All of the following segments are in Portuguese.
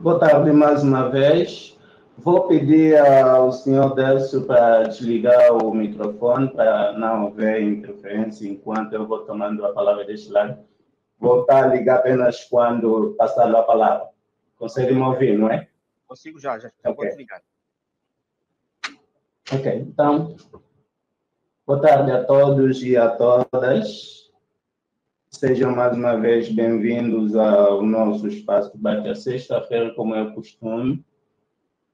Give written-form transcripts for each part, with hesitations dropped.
Boa tarde mais uma vez. Vou pedir ao senhor Délcio para desligar o microfone para não haver interferência enquanto eu vou tomando a palavra deste lado. Vou estar a ligar apenas quando passar a palavra. Consegue me ouvir, não é? Consigo já okay. Vou desligar. Ok, então, boa tarde a todos e a todas. Sejam mais uma vez bem-vindos ao nosso espaço de debate à sexta-feira, como é o costume,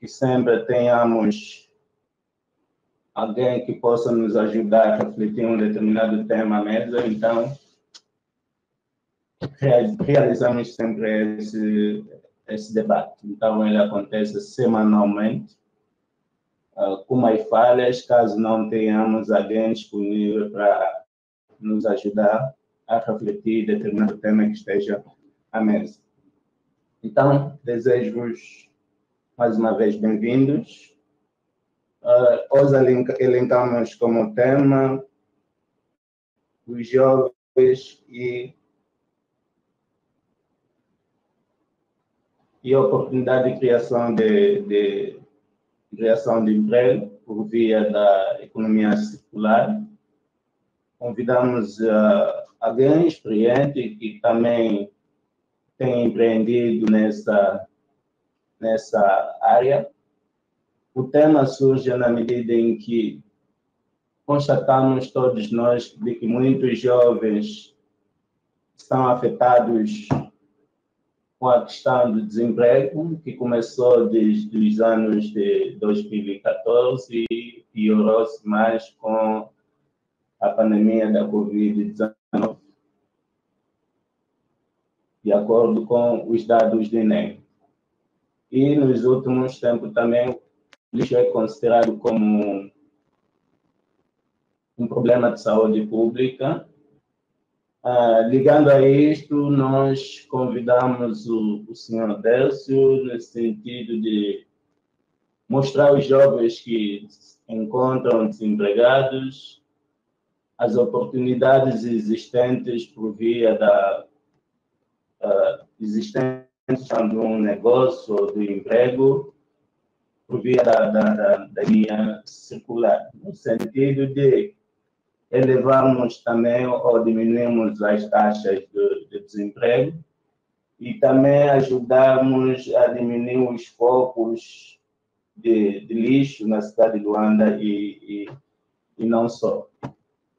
que sempre tenhamos alguém que possa nos ajudar a refletir um determinado tema à mesa. Então, realizamos sempre esse debate. Então, ele acontece semanalmente, com mais falhas, caso não tenhamos alguém disponível para nos ajudar a refletir determinado tema que esteja à mesa. Então, desejo-vos mais uma vez bem-vindos. Hoje elencamos como tema os jovens e oportunidade de criação de emprego por via da economia circular. Convidamos alguém experiente que também tem empreendido nessa área. O tema surge na medida em que constatamos todos nós de que muitos jovens estão afetados com a questão do desemprego, que começou desde os anos de 2014 e piorou-se mais com a pandemia da Covid-19, de acordo com os dados do INEM. E nos últimos tempos também o lixo é considerado como um problema de saúde pública. Ligando a isto, nós convidamos o senhor Délcio nesse sentido de mostrar aos jovens que se encontram desempregados as oportunidades existentes por via da existência de um negócio ou do emprego, por via da linha circular, no sentido de elevarmos também ou diminuirmos as taxas de desemprego e também ajudarmos a diminuir os focos de lixo na cidade de Luanda e não só.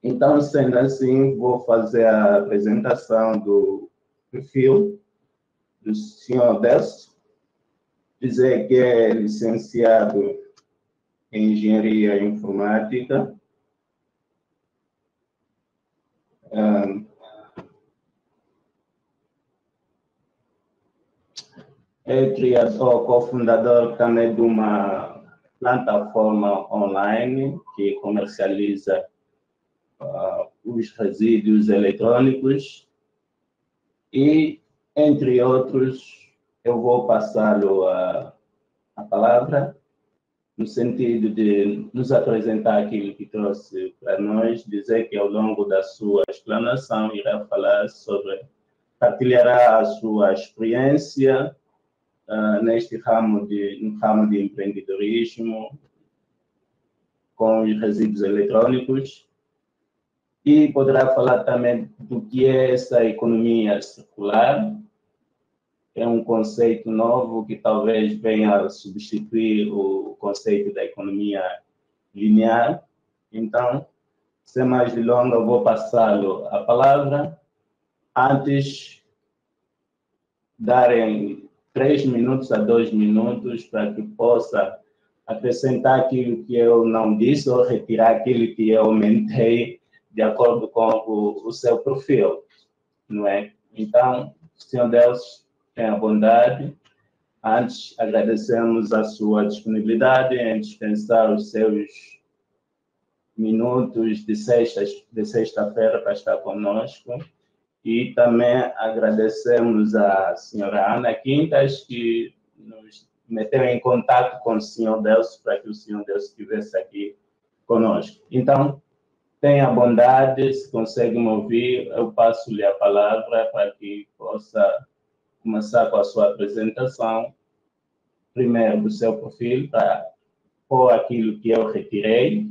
Então, sendo assim, vou fazer a apresentação do perfil do senhor Délcio, dizer que é licenciado em Engenharia Informática, é criador, cofundador também de uma plataforma online que comercializa os resíduos eletrônicos e, entre outros, eu vou passá-lo a palavra no sentido de nos apresentar aquilo que trouxe para nós, dizer que ao longo da sua explanação irá falar partilhará a sua experiência no ramo de empreendedorismo com os resíduos eletrônicos e poderá falar também do que é essa economia circular. É um conceito novo que talvez venha a substituir o conceito da economia linear. Então, sem mais delongas, vou passá-lo a palavra. Antes, darem 3 minutos a 2 minutos para que possa acrescentar aquilo que eu não disse ou retirar aquilo que eu aumentei de acordo com o seu perfil, não é? Então, senhor Délcio, tenha bondade. Antes, agradecemos a sua disponibilidade em dispensar os seus minutos de sexta-feira para estar conosco. E também agradecemos à senhora Ana Quintas, que nos meteu em contato com o senhor Délcio para que o senhor Délcio estivesse aqui conosco. Então, tenha bondade, se consegue me ouvir, eu passo-lhe a palavra para que possa começar com a sua apresentação primeiro do seu perfil para pôr aquilo que eu retirei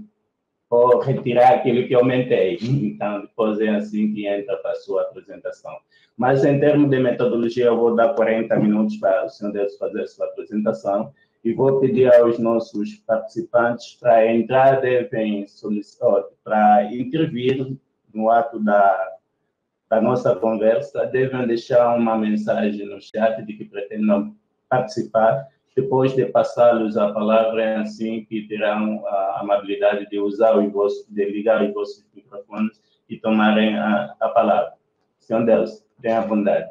ou retirar aquilo que eu aumentei. Então, depois é assim que entra para a sua apresentação. Mas, em termos de metodologia, eu vou dar 40 minutos para o senhor Deus fazer a sua apresentação e vou pedir aos nossos participantes para entrar, devem solicitar, para intervir no ato da nossa conversa, devem deixar uma mensagem no chat de que pretendam participar. Depois de passá-los a palavra, é assim que terão a amabilidade de usar de ligar os vossos microfones e tomarem a palavra. Senhor Deus, tenha bondade.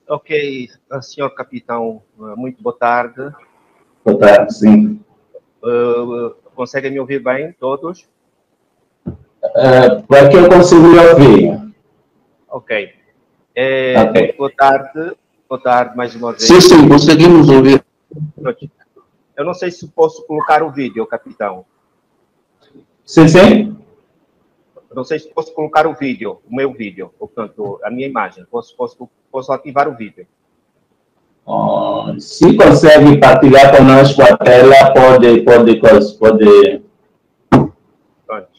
Ok, senhor capitão, muito boa tarde. Boa tarde, sim. Conseguem me ouvir bem, todos? Para que eu consiga ouvir. Ok. Ok. Boa tarde mais uma vez. Sim, conseguimos ouvir. Eu não sei se posso colocar o vídeo, capitão. Sim. Eu não sei se posso colocar o vídeo, o meu vídeo, portanto, a minha imagem. Posso ativar o vídeo. Se consegue partilhar conosco a tela,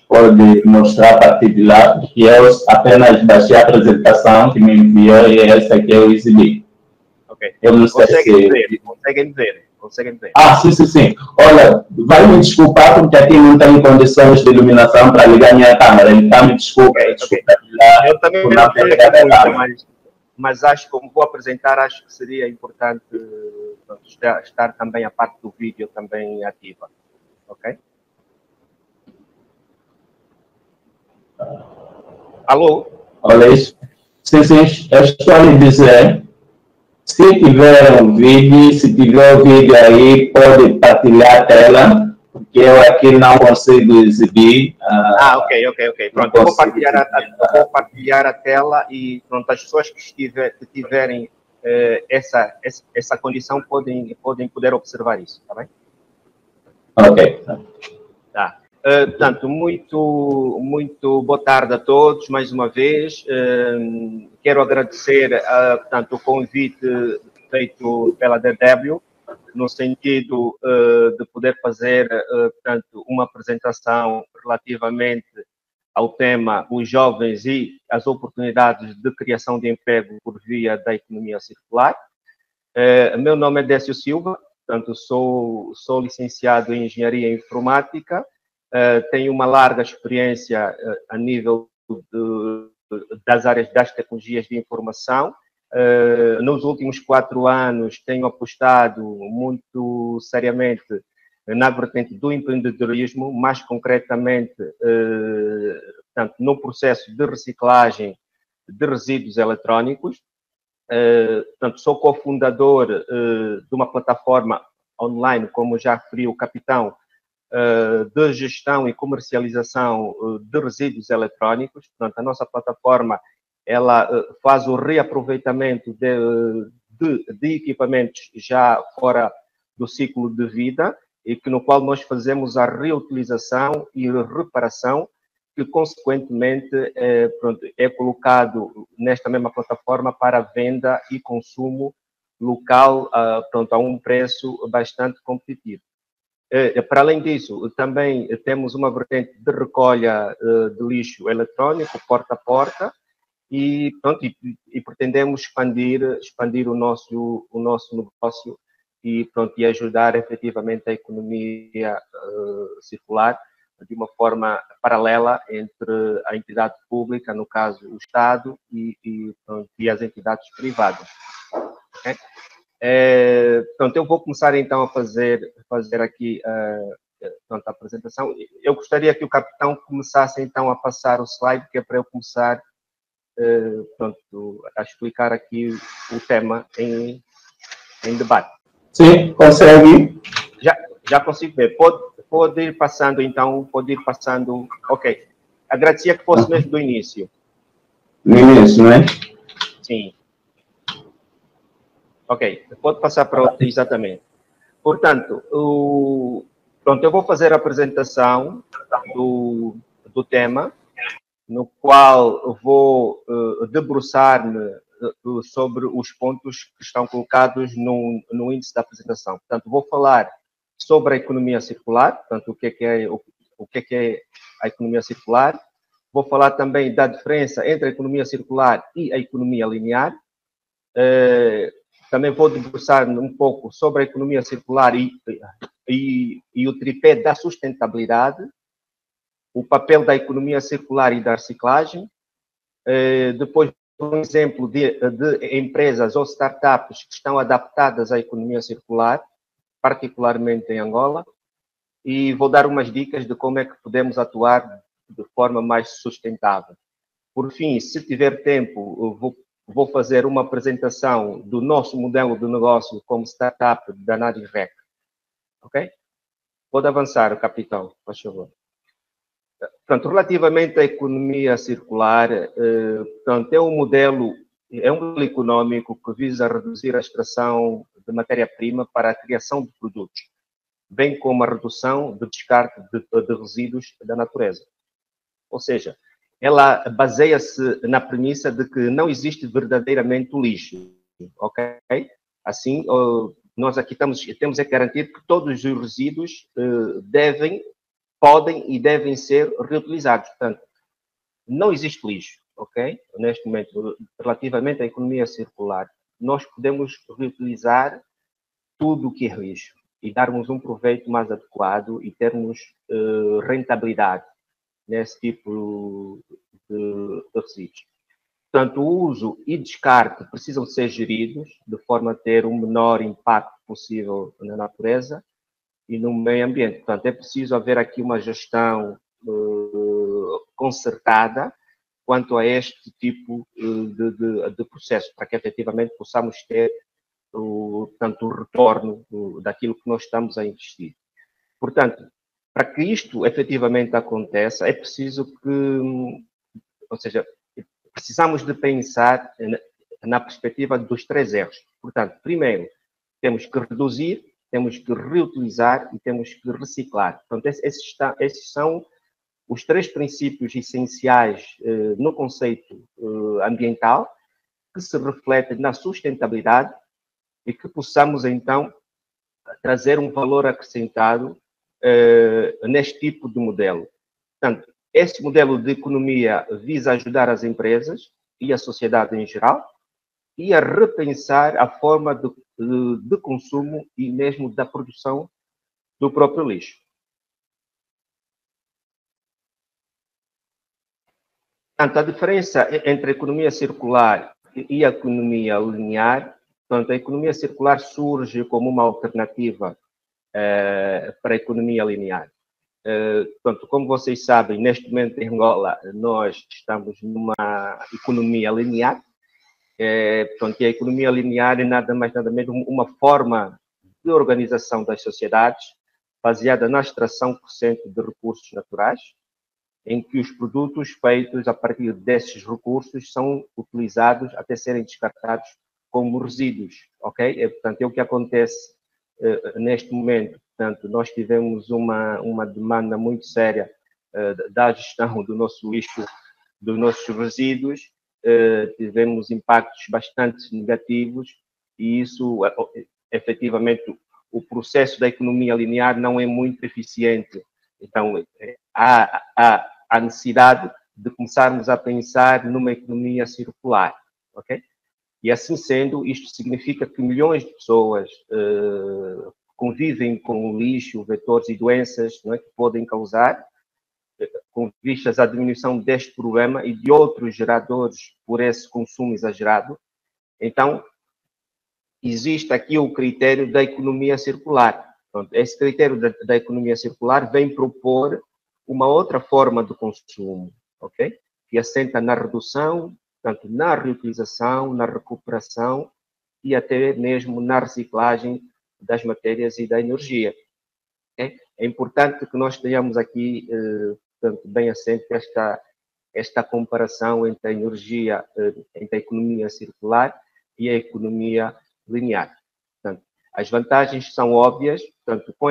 pode mostrar a partir de lá, que eu apenas baixei a apresentação que me enviou e essa que eu exibi. Ok. Eu não sei Conseguem ver. Sim. Olha, vai me desculpar porque aqui não tenho condições de iluminação para ligar minha câmera. Então, me desculpa. Eu também não tenho muito, mas acho que, como vou apresentar, acho que seria importante estar também a parte do vídeo também ativa. Ok? Alô? Olha isso. Sim, eu estou a lhe dizer. Se tiver um vídeo, aí, pode partilhar a tela, porque eu aqui não consigo exibir. Ok. Pronto, eu vou partilhar a tela e pronto, as pessoas que tiverem essa condição podem poder observar isso, tá bem? Ok. Tá. Portanto, muito boa tarde a todos, mais uma vez. Quero agradecer, portanto, o convite feito pela DW, no sentido de poder fazer, portanto, uma apresentação relativamente ao tema os jovens e as oportunidades de criação de emprego por via da economia circular. Meu nome é Décio Silva, portanto, sou licenciado em Engenharia Informática, tenho uma larga experiência a nível das áreas das tecnologias de informação. Nos últimos 4 anos tenho apostado muito seriamente na vertente do empreendedorismo, mais concretamente portanto, no processo de reciclagem de resíduos eletrónicos. Portanto, sou cofundador de uma plataforma online, como já referiu o capitão, de gestão e comercialização de resíduos eletrónicos. Portanto, a nossa plataforma ela faz o reaproveitamento de equipamentos já fora do ciclo de vida e no qual nós fazemos a reutilização e reparação que, consequentemente, é colocado nesta mesma plataforma para venda e consumo local, a um preço bastante competitivo. Para além disso, também temos uma vertente de recolha de lixo eletrónico, porta a porta, e pretendemos expandir o nosso negócio e ajudar efetivamente a economia circular de uma forma paralela entre a entidade pública, no caso o Estado, e as entidades privadas. Okay? Eu vou começar então a fazer aqui a apresentação. Eu gostaria que o capitão começasse então a passar o slide, que é para eu começar a explicar aqui o tema em debate. Sim, consegue? Já consigo ver. Pode ir passando então, Ok. Agradecia que fosse mesmo do início. No início, não é? Sim. Ok, pode passar para outro, exatamente. Portanto, eu vou fazer a apresentação do tema, no qual vou debruçar-me sobre os pontos que estão colocados no índice da apresentação. Portanto, vou falar sobre a economia circular, portanto, o que é a economia circular. Vou falar também da diferença entre a economia circular e a economia linear. Também vou debruçar um pouco sobre a economia circular e o tripé da sustentabilidade, o papel da economia circular e da reciclagem. Depois, um exemplo de empresas ou startups que estão adaptadas à economia circular, particularmente em Angola, e vou dar umas dicas de como é que podemos atuar de forma mais sustentável. Por fim, se tiver tempo, vou fazer uma apresentação do nosso modelo de negócio como startup da NADIREC. Ok? Pode avançar, capitão, por favor. Portanto, relativamente à economia circular, portanto, é um modelo econômico que visa reduzir a extração de matéria-prima para a criação de produtos, bem como a redução de descarte de resíduos da natureza. Ou seja, ela baseia-se na premissa de que não existe verdadeiramente o lixo, ok? Assim, nós aqui temos que garantir que todos os resíduos podem e devem ser reutilizados. Portanto, não existe lixo, ok? Neste momento, relativamente à economia circular, nós podemos reutilizar tudo o que é lixo e darmos um proveito mais adequado e termos rentabilidade nesse tipo de resíduos. Portanto, o uso e descarte precisam ser geridos de forma a ter o menor impacto possível na natureza e no meio ambiente. Portanto, é preciso haver aqui uma gestão concertada quanto a este tipo de processo, para que efetivamente possamos ter o retorno daquilo que nós estamos a investir. Portanto, para que isto efetivamente aconteça, é preciso ou seja, precisamos de pensar na perspectiva dos 3 R's. Portanto, primeiro, temos que reduzir, temos que reutilizar e temos que reciclar. Portanto, esses são os 3 princípios essenciais no conceito ambiental que se refletem na sustentabilidade e que possamos, então, trazer um valor acrescentado neste tipo de modelo. Portanto, este modelo de economia visa ajudar as empresas e a sociedade em geral e a repensar a forma de consumo e mesmo da produção do próprio lixo. Portanto, a diferença entre a economia circular e a economia linear, portanto, a economia circular surge como uma alternativa para a economia linear. Portanto, como vocês sabem, neste momento em Angola, nós estamos numa economia linear. Portanto, a economia linear é nada mais nada menos uma forma de organização das sociedades baseada na extração crescente de recursos naturais, em que os produtos feitos a partir desses recursos são utilizados até serem descartados como resíduos, ok? Portanto, é o que acontece neste momento. Portanto, nós tivemos uma demanda muito séria da gestão do nosso lixo, dos nossos resíduos, tivemos impactos bastante negativos e isso, efetivamente, o processo da economia linear não é muito eficiente. Então, há necessidade de começarmos a pensar numa economia circular, ok? E assim sendo, isto significa que milhões de pessoas convivem com o lixo, vetores e doenças, não é, que podem causar, com vistas à diminuição deste problema e de outros geradores por esse consumo exagerado. Então, existe aqui o critério da economia circular. Pronto, esse critério da economia circular vem propor uma outra forma de consumo, ok? Que assenta na redução, tanto na reutilização, na recuperação e até mesmo na reciclagem das matérias e da energia. Okay? É importante que nós tenhamos aqui portanto, bem assente esta comparação entre a energia, entre a economia circular e a economia linear. Portanto, as vantagens são óbvias, portanto, com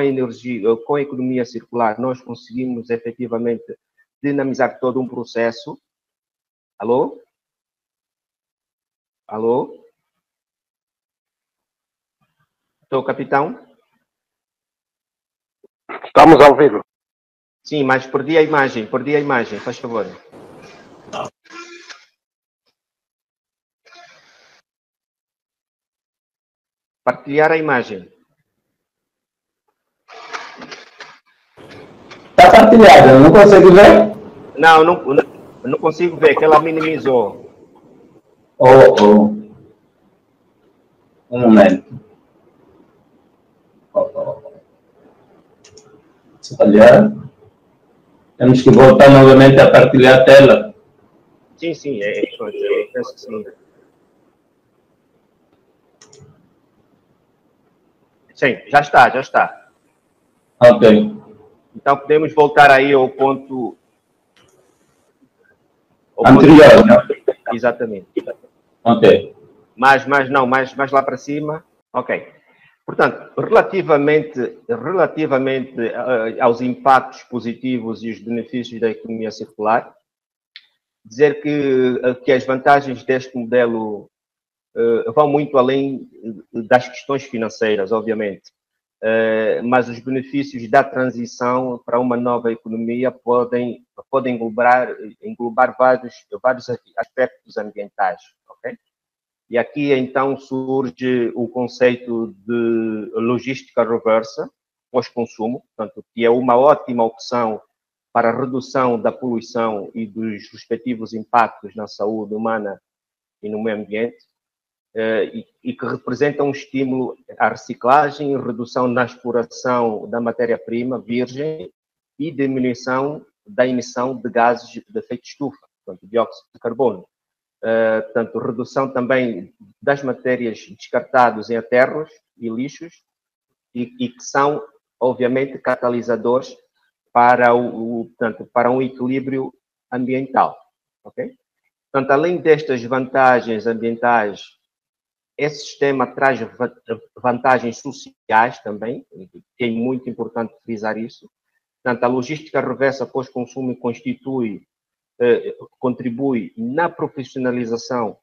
a economia circular, nós conseguimos efetivamente dinamizar todo um processo. Alô? Alô? Estou, capitão? Estamos ao vivo. Sim, mas perdi a imagem, faz favor. Partilhar a imagem. Está partilhada, não consegue ver? Não consigo ver, que ela minimizou. Um momento. Olha, temos que voltar novamente a partilhar a tela. Sim, eu penso que sim. Sim, já está. Ok. Então podemos voltar aí ao ponto anterior. Exatamente. Ok. Mais lá para cima. Ok. Portanto, relativamente aos impactos positivos e os benefícios da economia circular, dizer que as vantagens deste modelo vão muito além das questões financeiras, obviamente. Mas os benefícios da transição para uma nova economia podem englobar vários aspectos ambientais, ok? E aqui, então, surge o conceito de logística reversa, pós-consumo, portanto, que é uma ótima opção para a redução da poluição e dos respectivos impactos na saúde humana e no meio ambiente, e que representa um estímulo à reciclagem, redução na exploração da matéria-prima virgem e diminuição da emissão de gases de efeito de estufa, portanto, dióxido de carbono. Portanto, redução também das matérias descartadas em aterros e lixos e que são, obviamente, catalisadores para para um equilíbrio ambiental, ok? Portanto, além destas vantagens ambientais, esse sistema traz vantagens sociais também, que é muito importante frisar isso. Portanto, a logística reversa pós-consumo contribui na profissionalização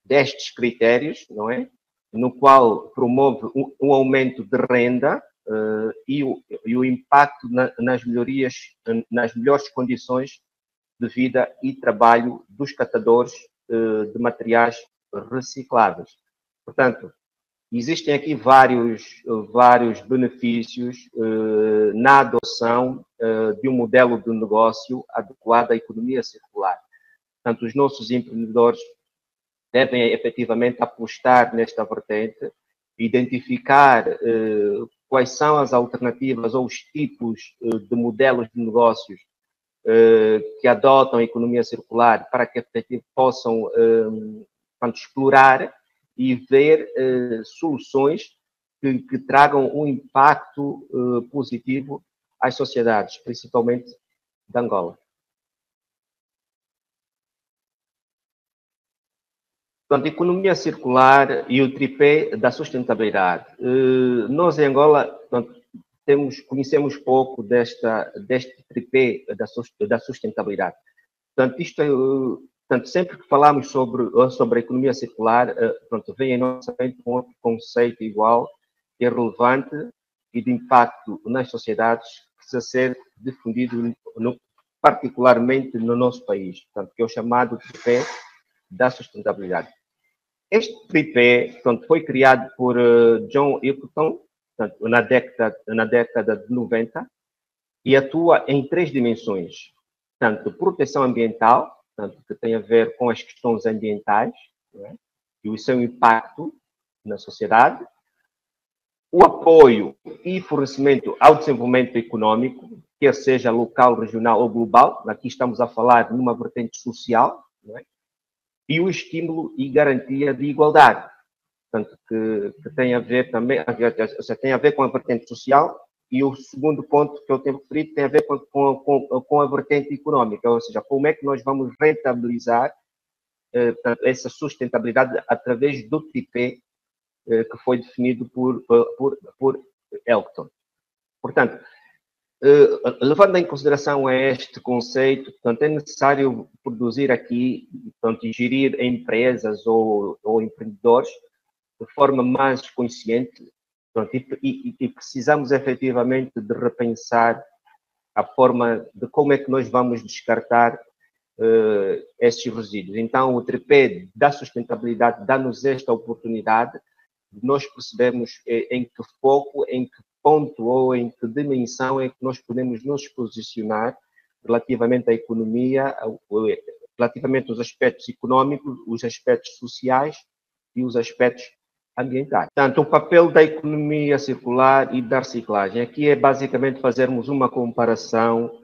destes critérios, não é? No qual promove um aumento de renda e o impacto nas melhores condições de vida e trabalho dos catadores de materiais recicláveis. Portanto, existem aqui vários benefícios na adoção de um modelo de negócio adequado à economia circular. Portanto, os nossos empreendedores devem efetivamente apostar nesta vertente, identificar quais são as alternativas ou os tipos de modelos de negócios que adotam a economia circular para que efetivamente possam explorar e ver soluções que tragam um impacto positivo às sociedades, principalmente de Angola. Portanto, economia circular e o tripé da sustentabilidade. Nós, em Angola, portanto, conhecemos pouco deste tripé da sustentabilidade. Portanto, sempre que falamos sobre a economia circular, vem em nossa mente um outro conceito igual, que é relevante e de impacto nas sociedades, que precisa ser difundido particularmente no nosso país, portanto, que é o chamado tripé da sustentabilidade. Este tripé, foi criado por John Elkington, na década de 90, e atua em 3 dimensões. Tanto proteção ambiental, que tem a ver com as questões ambientais, né, e o seu impacto na sociedade, o apoio e fornecimento ao desenvolvimento econômico, quer seja local, regional ou global, aqui estamos a falar numa vertente social, né, e o estímulo e garantia de igualdade, portanto, que tem a ver também, tem a ver com a vertente social, e o segundo ponto que eu tenho referido tem a ver com a vertente econômica, ou seja, como é que nós vamos rentabilizar essa sustentabilidade através do tripé que foi definido por Elkington. Portanto, Levando em consideração este conceito, portanto, é necessário produzir aqui, portanto, e gerir empresas ou empreendedores de forma mais consciente, portanto, e precisamos efetivamente de repensar a forma de como é que nós vamos descartar estes resíduos. Então, o tripé da sustentabilidade dá-nos esta oportunidade de nós percebermos em que foco, em que ponto ou em que dimensão é que nós podemos nos posicionar relativamente à economia, relativamente aos aspectos econômicos, os aspectos sociais e os aspectos ambientais. Portanto, o papel da economia circular e da reciclagem. Aqui é basicamente fazermos uma comparação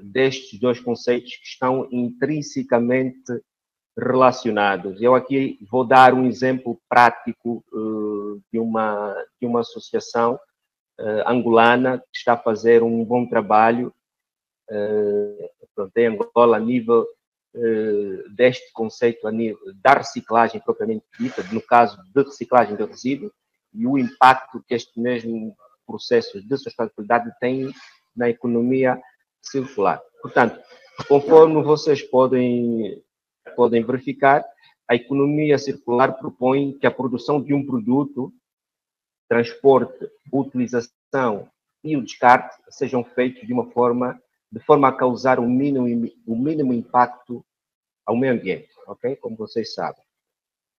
destes dois conceitos que estão intrinsecamente relacionados. Eu aqui vou dar um exemplo prático de uma associação angolana que está a fazer um bom trabalho em Angola a nível deste conceito, a nível da reciclagem propriamente dita, no caso de reciclagem de resíduos, e o impacto que este mesmo processo de sustentabilidade tem na economia circular. Portanto, conforme vocês podem verificar, a economia circular propõe que a produção de um produto, transporte, utilização e o descarte sejam feitos de forma a causar o mínimo impacto ao meio ambiente, ok? Como vocês sabem.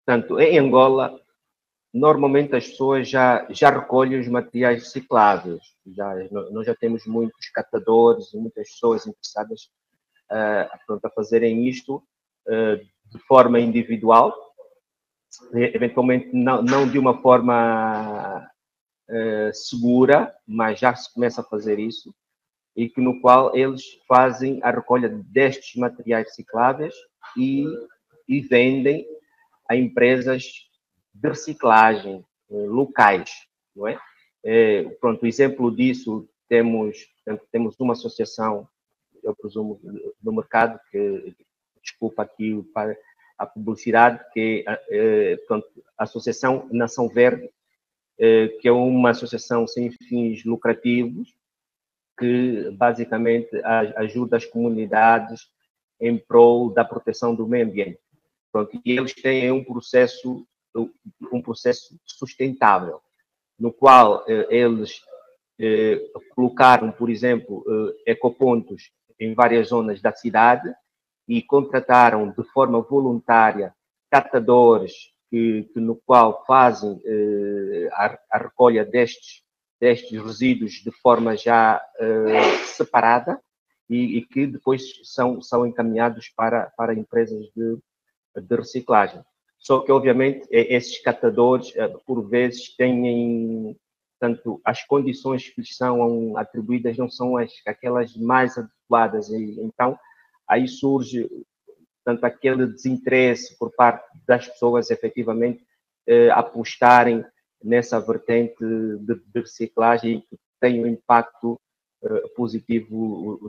Portanto, em Angola, normalmente as pessoas já recolhem os materiais recicláveis. Nós já temos muitos catadores e muitas pessoas interessadas a fazerem isto de forma individual, eventualmente não de uma forma segura, mas já se começa a fazer isso, e que no qual eles fazem a recolha destes materiais recicláveis e vendem a empresas de reciclagem locais, não é? Pronto, o exemplo disso temos uma associação, eu presumo, no mercado, que, desculpa aqui para a publicidade, que é a Associação Nação Verde, que é uma associação sem fins lucrativos, que basicamente ajuda as comunidades em prol da proteção do meio ambiente. Pronto, e eles têm um processo sustentável, no qual eles colocaram, por exemplo, ecopontos em várias zonas da cidade e contrataram de forma voluntária catadores no qual fazem a recolha destes resíduos de forma já separada e que depois são encaminhados para empresas de reciclagem. Só que, obviamente, esses catadores, por vezes, têm, tanto as condições que lhes são atribuídas não são aquelas mais adequadas, e então aí surge tanto aquele desinteresse por parte das pessoas, efetivamente, apostarem nessa vertente de reciclagem que tem um impacto positivo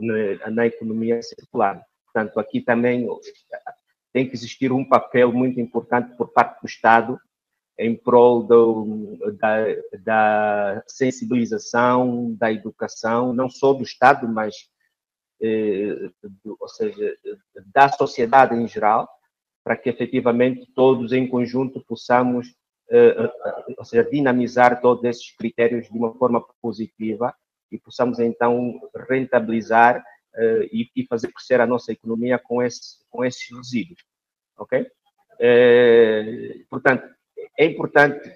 na economia circular. Portanto, aqui também tem que existir um papel muito importante por parte do Estado em prol da sensibilização, da educação, não só do Estado, mas ou seja, da sociedade em geral, para que efetivamente todos em conjunto possamos ou seja, dinamizar todos esses critérios de uma forma positiva e possamos então rentabilizar e fazer crescer a nossa economia com esses resíduos, ok? Portanto, é importante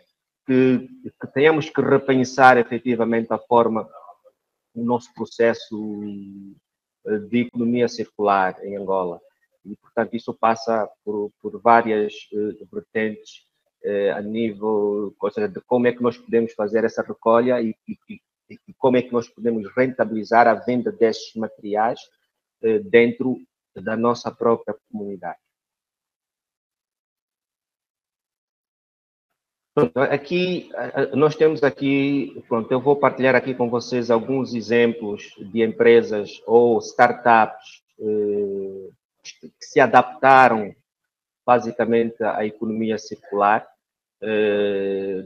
que tenhamos que repensar efetivamente a forma, o nosso processo de economia circular em Angola. E, portanto, isso passa por várias vertentes a nível, ou seja, de como é que nós podemos fazer essa recolha e como é que nós podemos rentabilizar a venda destes materiais dentro da nossa própria comunidade. Pronto, aqui, nós temos aqui, pronto, eu vou partilhar aqui com vocês alguns exemplos de empresas ou startups que se adaptaram basicamente à economia circular.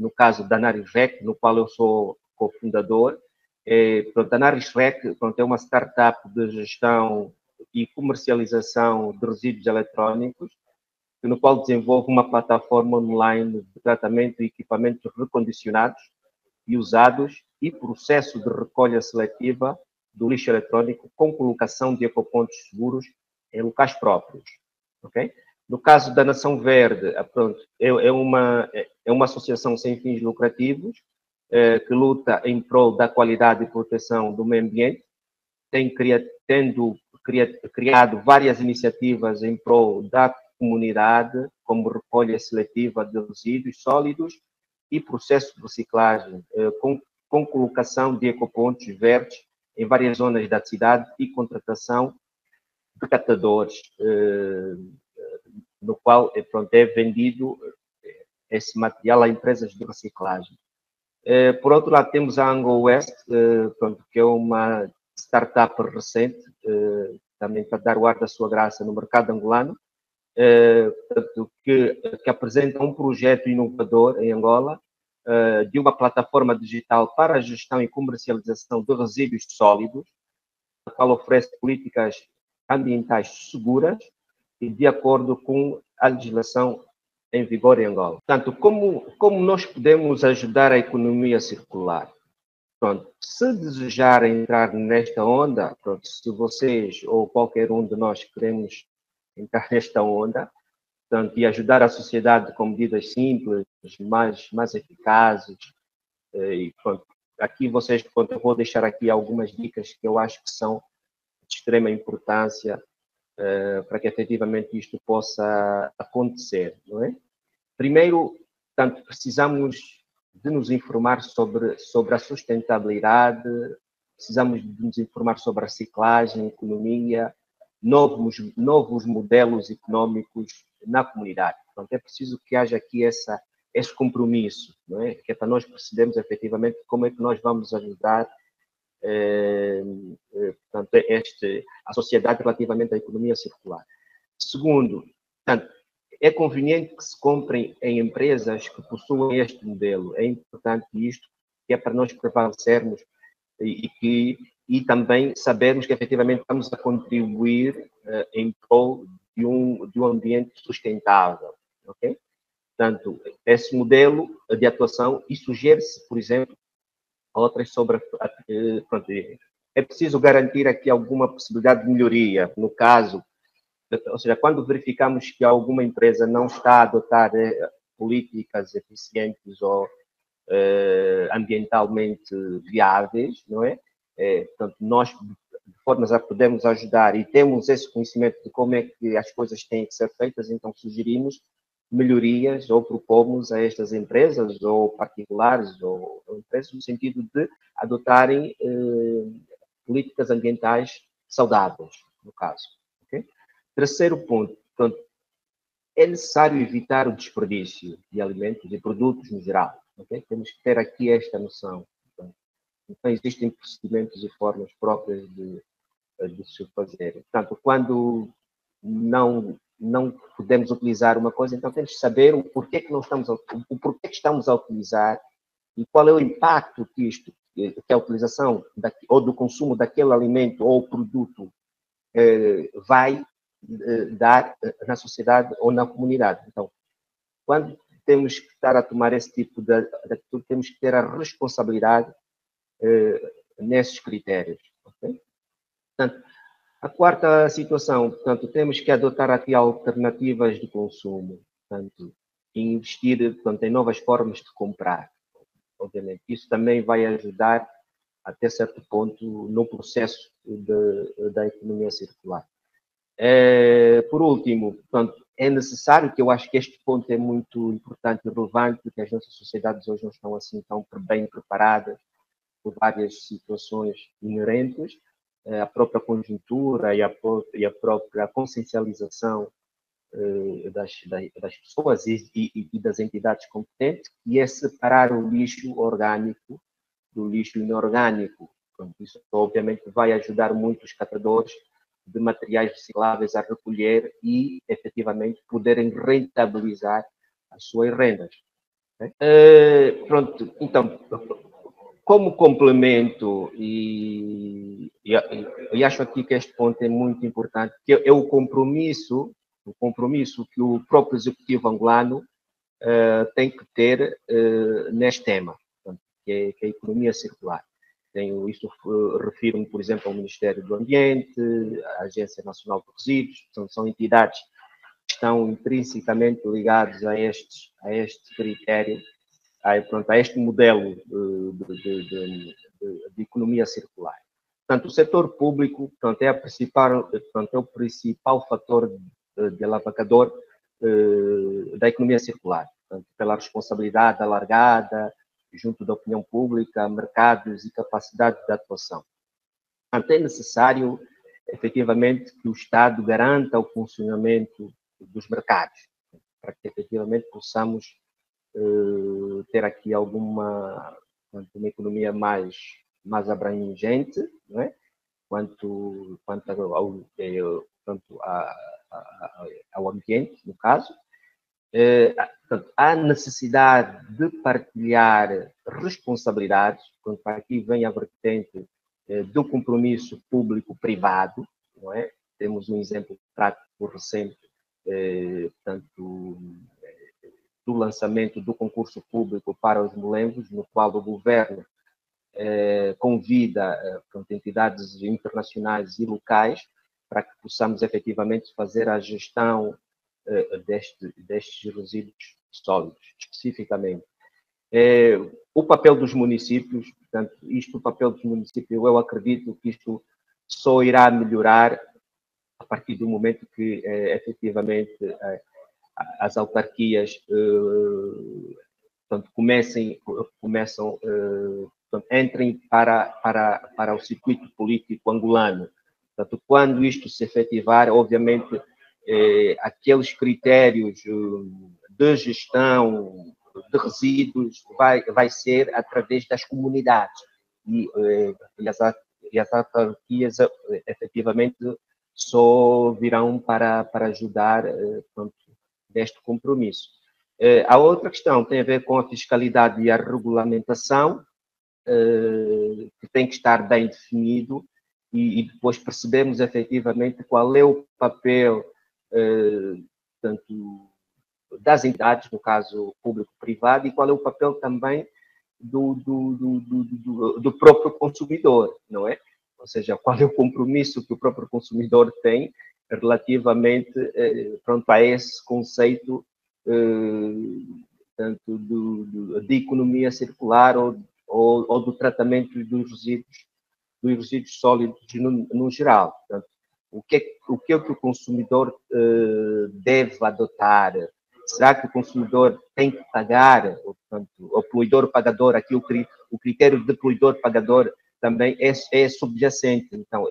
No caso da Narivec, no qual eu sou cofundador, Pronto, a Narisrec, pronto, é uma startup de gestão e comercialização de resíduos eletrónicos, no qual desenvolve uma plataforma online de tratamento de equipamentos recondicionados e usados e processo de recolha seletiva do lixo eletrónico com colocação de ecopontos seguros em locais próprios. Okay? No caso da Nação Verde, pronto, é uma associação sem fins lucrativos que luta em prol da qualidade e proteção do meio ambiente, tendo criado várias iniciativas em prol da comunidade, como recolha seletiva de resíduos sólidos e processo de reciclagem, com colocação de ecopontos verdes em várias zonas da cidade e contratação de catadores, no qual pronto, é vendido esse material a empresas de reciclagem. Por outro lado, temos a Ango West, pronto, que é uma startup recente, também para dar o ar da sua graça no mercado angolano, que apresenta um projeto inovador em Angola, de uma plataforma digital para a gestão e comercialização de resíduos sólidos, a qual oferece políticas ambientais seguras e de acordo com a legislação em vigor em Angola. Portanto, como nós podemos ajudar a economia circular? Pronto, se desejarem entrar nesta onda, pronto, se vocês ou qualquer um de nós queremos entrar nesta onda, portanto, e ajudar a sociedade com medidas simples, mais eficazes, e pronto, aqui vocês, pronto, eu vou deixar aqui algumas dicas que eu acho que são de extrema importância para que efetivamente isto possa acontecer, não é? Primeiro, portanto, precisamos de nos informar sobre a sustentabilidade, precisamos de nos informar sobre a reciclagem, economia, novos modelos económicos na comunidade. Portanto, é preciso que haja aqui esse compromisso, não é? Que é para nós percebermos efetivamente como é que nós vamos ajudar portanto, a sociedade relativamente à economia circular. Segundo, portanto, é conveniente que se comprem em empresas que possuem este modelo. É importante isto, que é para nós prevalecermos e também sabermos que efetivamente estamos a contribuir em prol de um ambiente sustentável. Okay? Portanto, esse modelo de atuação e sugere-se, por exemplo, outras sobre pronto, é preciso garantir aqui alguma possibilidade de melhoria, no caso, ou seja, quando verificamos que alguma empresa não está a adotar políticas eficientes ou ambientalmente viáveis, não é? Portanto, nós, de formas a podermos ajudar e temos esse conhecimento de como é que as coisas têm que ser feitas, então sugerimos melhorias ou propomos a estas empresas ou particulares ou empresas no sentido de adotarem políticas ambientais saudáveis, no caso. Okay? Terceiro ponto, portanto, é necessário evitar o desperdício de alimentos e produtos no geral. Okay? Temos que ter aqui esta noção. Então, existem procedimentos e formas próprias de se fazer. Portanto, quando não podemos utilizar uma coisa, então temos que saber o porquê que estamos a utilizar e qual é o impacto que a utilização ou do consumo daquele alimento ou produto vai dar na sociedade ou na comunidade. Então, quando temos que estar a tomar esse tipo de atitude, temos que ter a responsabilidade nesses critérios. Okay? Portanto, a quarta situação, portanto, temos que adotar aqui alternativas de consumo, portanto, investir, portanto, em novas formas de comprar. Obviamente, isso também vai ajudar até certo ponto no processo da economia circular. Por último, portanto, é necessário, que eu acho que este ponto é muito importante e relevante, porque as nossas sociedades hoje não estão assim tão bem preparadas por várias situações inerentes, a própria conjuntura e a própria consciencialização das pessoas e das entidades competentes, e é separar o lixo orgânico do lixo inorgânico. Então, isso, obviamente, vai ajudar muito os catadores de materiais recicláveis a recolher e, efetivamente, poderem rentabilizar as suas rendas. Okay? Pronto, então, como complemento, e acho aqui que este ponto é muito importante, que é o compromisso que o próprio executivo angolano tem que ter neste tema, portanto, que é a economia circular. Refiro-me, por exemplo, ao Ministério do Ambiente, à Agência Nacional de Resíduos, são entidades que estão intrinsecamente ligadas a este critério, a este modelo de economia circular. Portanto, o setor público, portanto, é o principal fator de alavancador da economia circular, portanto, pela responsabilidade alargada junto da opinião pública, mercados e capacidade de atuação. Portanto, é necessário, efetivamente, que o Estado garanta o funcionamento dos mercados, para que, efetivamente, possamos ter aqui uma economia mais abrangente, não é? quanto ao ambiente, no caso. Portanto, há necessidade de partilhar responsabilidades, quando aqui vem a vertente do compromisso público-privado, não é? Temos um exemplo prático recente, portanto, do lançamento do concurso público para os molengos, no qual o governo convida entidades internacionais e locais para que possamos efetivamente fazer a gestão destes resíduos sólidos, especificamente. O papel dos municípios, portanto, o papel dos municípios, eu acredito que isto só irá melhorar a partir do momento que, efetivamente, as autarquias portanto, entrem para o circuito político angolano. Portanto, quando isto se efetivar, obviamente, aqueles critérios de gestão de resíduos vai ser através das comunidades. E as autarquias, efetivamente, só virão para ajudar deste compromisso. A outra questão tem a ver com a fiscalidade e a regulamentação, que tem que estar bem definido, e depois percebemos efetivamente qual é o papel tanto das entidades, no caso público-privado, e qual é o papel também do próprio consumidor, não é? Ou seja, qual é o compromisso que o próprio consumidor tem relativamente a esse conceito tanto de economia circular ou do tratamento dos resíduos sólidos no geral. Portanto, o que é que o consumidor deve adotar? Será que o consumidor tem que pagar? Portanto, o poluidor-pagador, aqui o critério de poluidor-pagador também é subjacente. Então,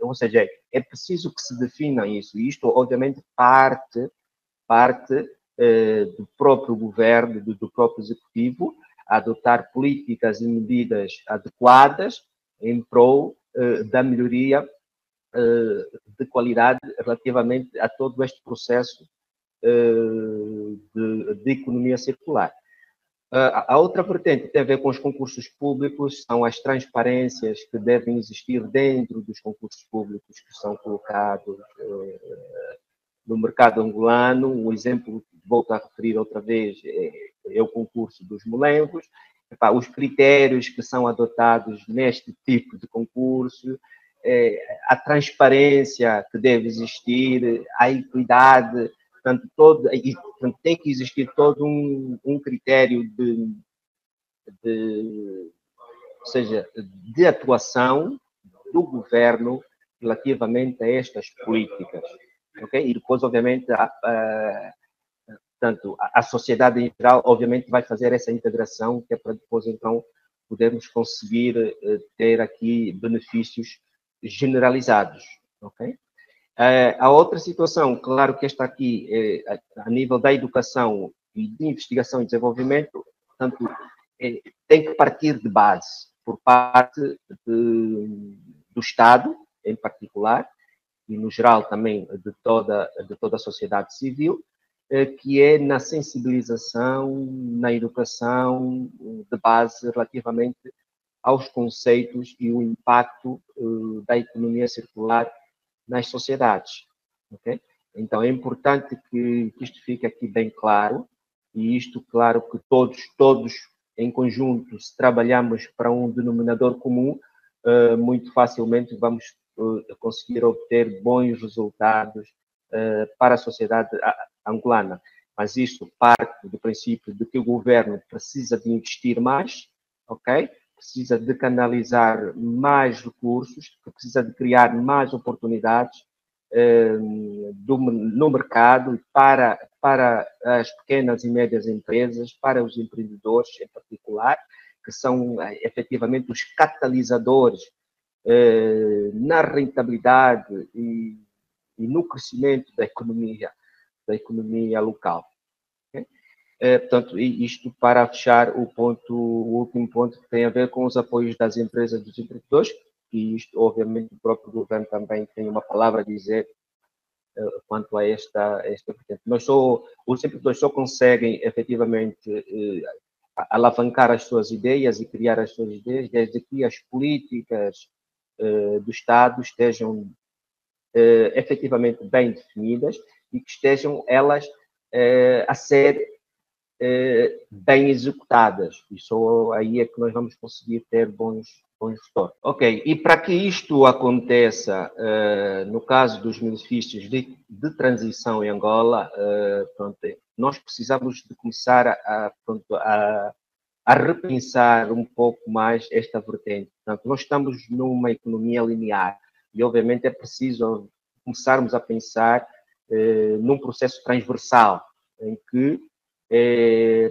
ou seja, é preciso que se defina isso. E isto, obviamente, parte do próprio governo, do próprio executivo, a adotar políticas e medidas adequadas em prol da melhoria de qualidade relativamente a todo este processo de economia circular. A outra vertente tem a ver com os concursos públicos, são as transparências que devem existir dentro dos concursos públicos que são colocados no mercado angolano. Um exemplo que volto a referir outra vez é o concurso dos molengos. Os critérios que são adotados neste tipo de concurso, a transparência que deve existir, a equidade, portanto, tem que existir todo um critério de atuação do governo relativamente a estas políticas. Okay? E depois, obviamente, a sociedade em geral, obviamente, vai fazer essa integração, que é para depois, então, podermos conseguir ter aqui benefícios generalizados. Okay? A outra situação, claro que esta aqui, a nível da educação e de investigação e desenvolvimento, portanto, tem que partir de base, por parte do Estado, em particular, e no geral também de toda a sociedade civil, que é na sensibilização, na educação de base relativamente aos conceitos e o impacto da economia circular nas sociedades. Okay? Então, é importante que isto fique aqui bem claro, e isto, claro, que todos em conjunto, se trabalhamos para um denominador comum, muito facilmente vamos conseguir obter bons resultados para a sociedade angolana. Mas isso parte do princípio de que o governo precisa de investir mais, ok? Precisa de canalizar mais recursos, precisa de criar mais oportunidades no mercado para as pequenas e médias empresas, para os empreendedores em particular, que são efetivamente os catalisadores na rentabilidade e no crescimento da economia local. Okay? Portanto, isto para fechar o último ponto que tem a ver com os apoios das empresas dos empreendedores, e isto, obviamente, o próprio governo também tem uma palavra a dizer quanto a esta vertente. Os empreendedores só conseguem, efetivamente, alavancar as suas ideias e criar as suas ideias desde que as políticas do Estado estejam efetivamente bem definidas e que estejam elas a ser bem executadas. E só aí é que nós vamos conseguir ter bons retornos. Ok, e para que isto aconteça, no caso dos benefícios de transição em Angola, pronto, nós precisamos de começar a repensar um pouco mais esta vertente. Portanto, nós estamos numa economia linear e, obviamente, é preciso começarmos a pensar num processo transversal, em que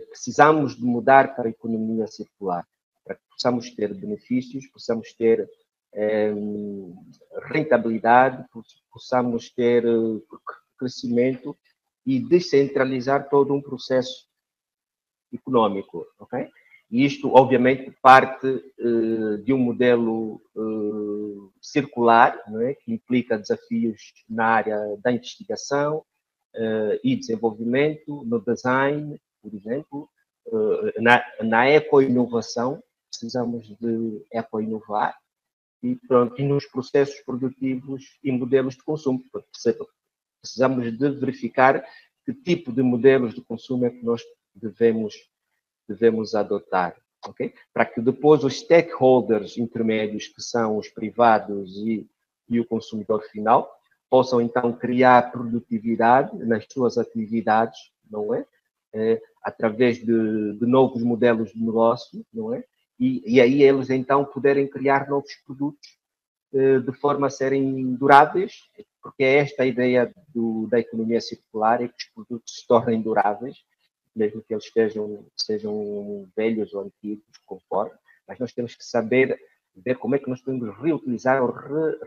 precisamos de mudar para a economia circular, para que possamos ter benefícios, possamos ter rentabilidade, possamos ter crescimento e descentralizar todo um processo econômico, ok? E isto, obviamente, parte de um modelo circular, não é? Que implica desafios na área da investigação e desenvolvimento, no design, por exemplo, na eco-inovação, precisamos de eco-inovar, e, pronto, e nos processos produtivos e modelos de consumo. Precisamos de verificar que tipo de modelos de consumo é que nós devemos adotar, ok? Para que depois os stakeholders intermédios, que são os privados e o consumidor final, possam então criar produtividade nas suas atividades, não é? Através de novos modelos de negócio, não é? E aí eles então poderem criar novos produtos de forma a serem duráveis, porque é esta a ideia da economia circular, é que os produtos se tornem duráveis, mesmo que eles sejam velhos ou antigos, conforme, mas nós temos que saber ver como é que nós podemos reutilizar ou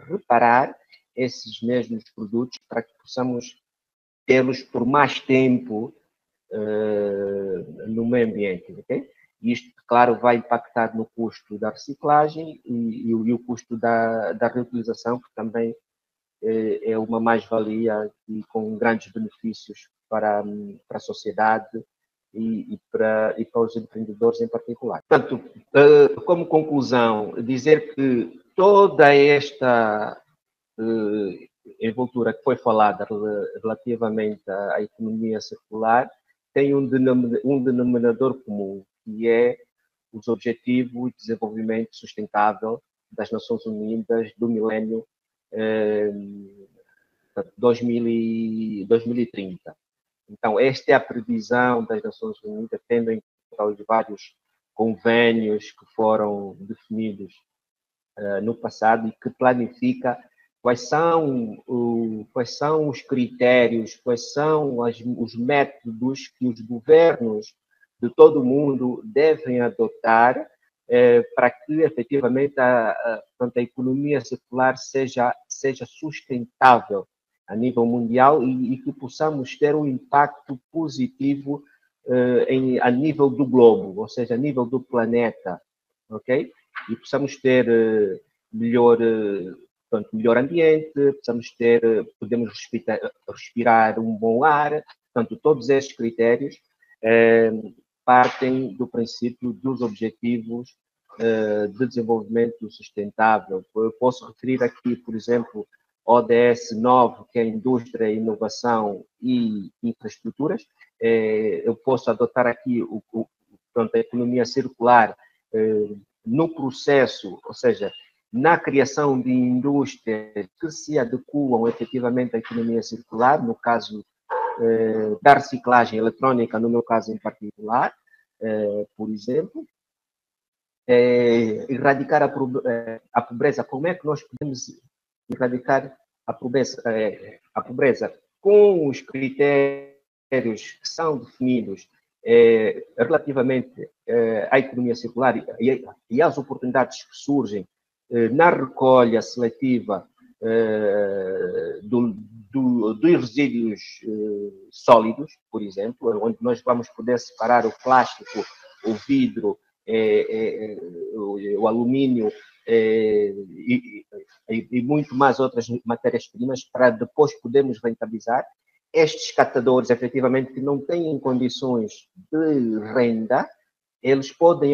reparar esses mesmos produtos para que possamos tê-los por mais tempo no meio ambiente, ok? Isto, claro, vai impactar no custo da reciclagem e o custo da reutilização, que também é uma mais-valia e com grandes benefícios para a sociedade e para os empreendedores em particular. Portanto, como conclusão, dizer que toda esta envoltura que foi falada relativamente à economia circular tem um denominador comum, que é os Objetivos de Desenvolvimento Sustentável das Nações Unidas do milénio 2030. Então, esta é a previsão das Nações Unidas, tendo em conta os vários convênios que foram definidos no passado e que planifica quais são os critérios, quais são os métodos que os governos de todo o mundo devem adotar para que, efetivamente, a economia circular seja sustentável a nível mundial e que possamos ter um impacto positivo a nível do globo, ou seja, a nível do planeta, ok? E possamos ter melhor ambiente, podemos respirar um bom ar. Portanto, todos estes critérios partem do princípio dos objetivos de desenvolvimento sustentável. Eu posso referir aqui, por exemplo, ODS 9, que é Indústria, Inovação e Infraestruturas. Eu posso adotar aqui a economia circular no processo, ou seja, na criação de indústrias que se adequam efetivamente à economia circular, no caso da reciclagem eletrónica, no meu caso em particular, por exemplo. Erradicar a pobreza. Como é que nós podemos erradicar a pobreza? Com os critérios que são definidos relativamente à economia circular e às oportunidades que surgem na recolha seletiva dos resíduos sólidos, por exemplo, onde nós vamos poder separar o plástico, o vidro, o alumínio e muito mais outras matérias-primas, para depois podermos rentabilizar. Estes catadores, efetivamente, que não têm condições de renda, eles podem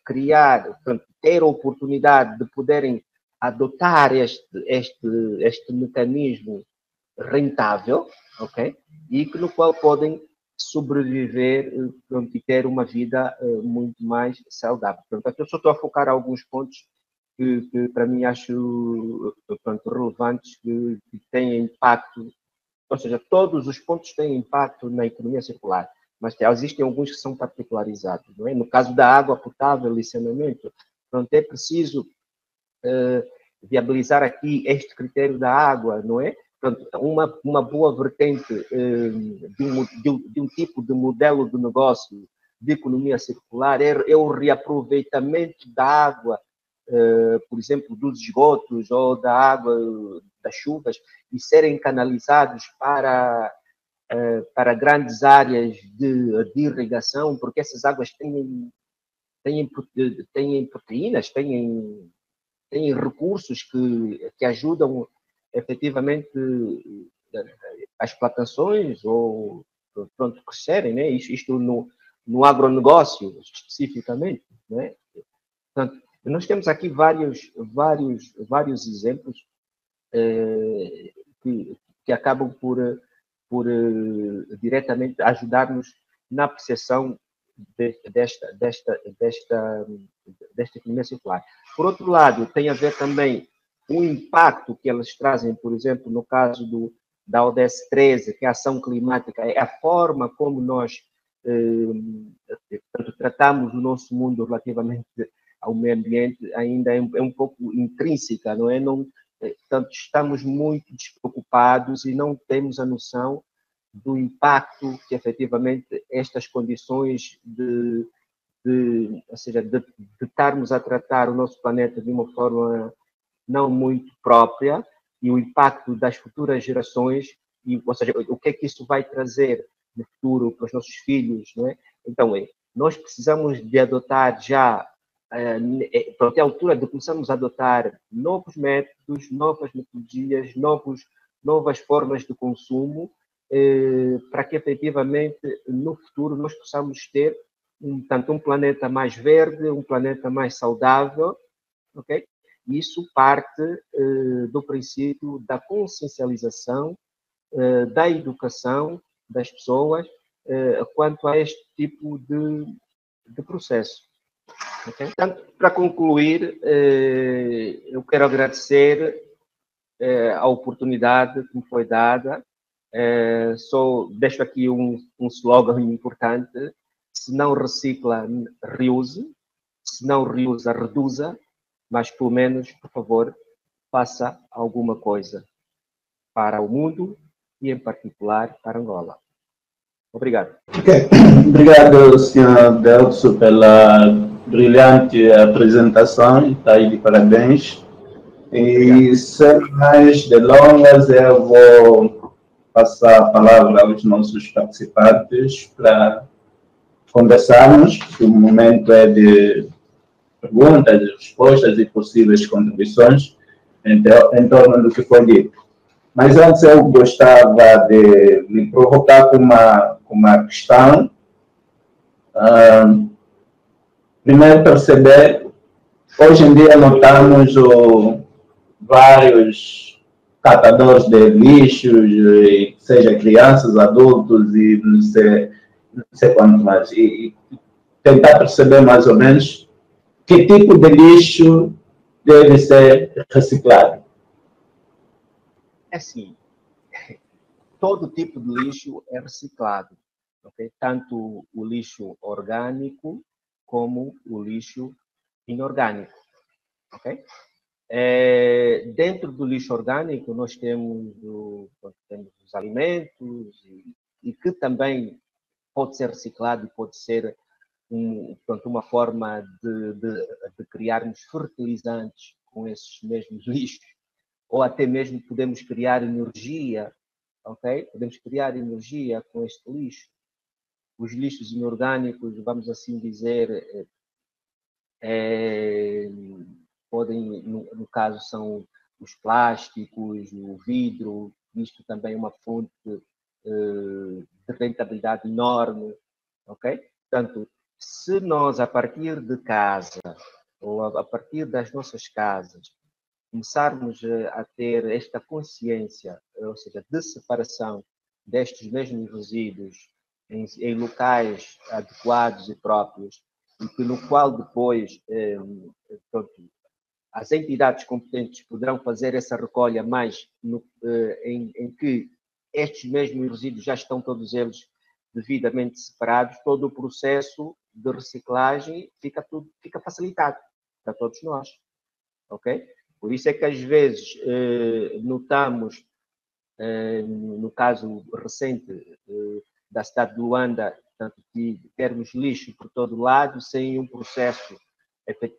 criar, ter a oportunidade de poderem adotar este mecanismo rentável, ok? E no qual podem sobreviver e ter uma vida muito mais saudável. Portanto, eu só estou a focar alguns pontos que para mim acho relevantes, que têm impacto, ou seja, todos os pontos têm impacto na economia circular, mas existem alguns que são particularizados, não é? No caso da água potável e saneamento, é preciso viabilizar aqui este critério da água, não é? Uma boa vertente de um tipo de modelo de negócio de economia circular é o reaproveitamento da água, por exemplo, dos esgotos ou da água das chuvas, e serem canalizados para grandes áreas de irrigação, porque essas águas têm proteínas, têm recursos que ajudam efetivamente as plantações ou crescerem, né? Isto no agronegócio especificamente, né? Portanto, nós temos aqui vários exemplos que acabam por diretamente ajudar-nos na percepção desta economia circular. Por outro lado, tem a ver também o impacto que elas trazem, por exemplo, no caso da ODS 13, que é a ação climática, é a forma como nós tratamos o nosso mundo relativamente ao meio ambiente, ainda é um pouco intrínseca, não é? Portanto, estamos muito despreocupados e não temos a noção do impacto que efetivamente estas condições ou seja, de estarmos a tratar o nosso planeta de uma forma não muito própria, e o impacto das futuras gerações, ou seja, o que é que isso vai trazer no futuro para os nossos filhos, não é? Então, nós precisamos de adotar já, é a altura de começarmos a adotar novos métodos, novas metodologias, novas formas de consumo, para que efetivamente no futuro nós possamos ter um planeta mais verde, um planeta mais saudável, ok? Isso parte do princípio da consciencialização, da educação das pessoas quanto a este tipo de processo. Okay? Portanto, para concluir, eu quero agradecer a oportunidade que me foi dada. Deixo aqui um slogan importante: se não recicla, reuse; se não reusa, reduza, mas pelo menos, por favor, faça alguma coisa para o mundo e, em particular, para Angola. Obrigado. Okay. Obrigado, Sr. Delso, pela brilhante apresentação. Está aí de parabéns. E, sem mais delongas, eu vou passar a palavra aos nossos participantes para conversarmos. O momento é de perguntas, respostas e possíveis contribuições em torno do que foi dito. Mas antes eu gostava de me provocar com uma questão. primeiro perceber, hoje em dia notamos vários catadores de lixos, seja crianças, adultos e não sei quanto mais. E tentar perceber mais ou menos que tipo de lixo deve ser reciclado. É assim, todo tipo de lixo é reciclado, okay? Tanto o lixo orgânico como o lixo inorgânico, ok? Dentro do lixo orgânico nós temos os alimentos e que também pode ser reciclado e pode ser portanto, uma forma de criarmos fertilizantes com esses mesmos lixos, ou até mesmo podemos criar energia, ok? Podemos criar energia com este lixo. Os lixos inorgânicos, vamos assim dizer, podem, no caso, são os plásticos, o vidro, isto também é uma fonte de rentabilidade enorme, ok? Portanto, se nós, a partir de casa, ou a partir das nossas casas, começarmos a ter esta consciência, ou seja, de separação destes mesmos resíduos em locais adequados e próprios, e no qual depois as entidades competentes poderão fazer essa recolha, mas em que estes mesmos resíduos já estão todos eles devidamente separados, todo o processo de reciclagem fica facilitado para todos nós, ok? Por isso é que às vezes notamos, no caso recente da cidade de Luanda, portanto, de termos lixo por todo lado, sem um processo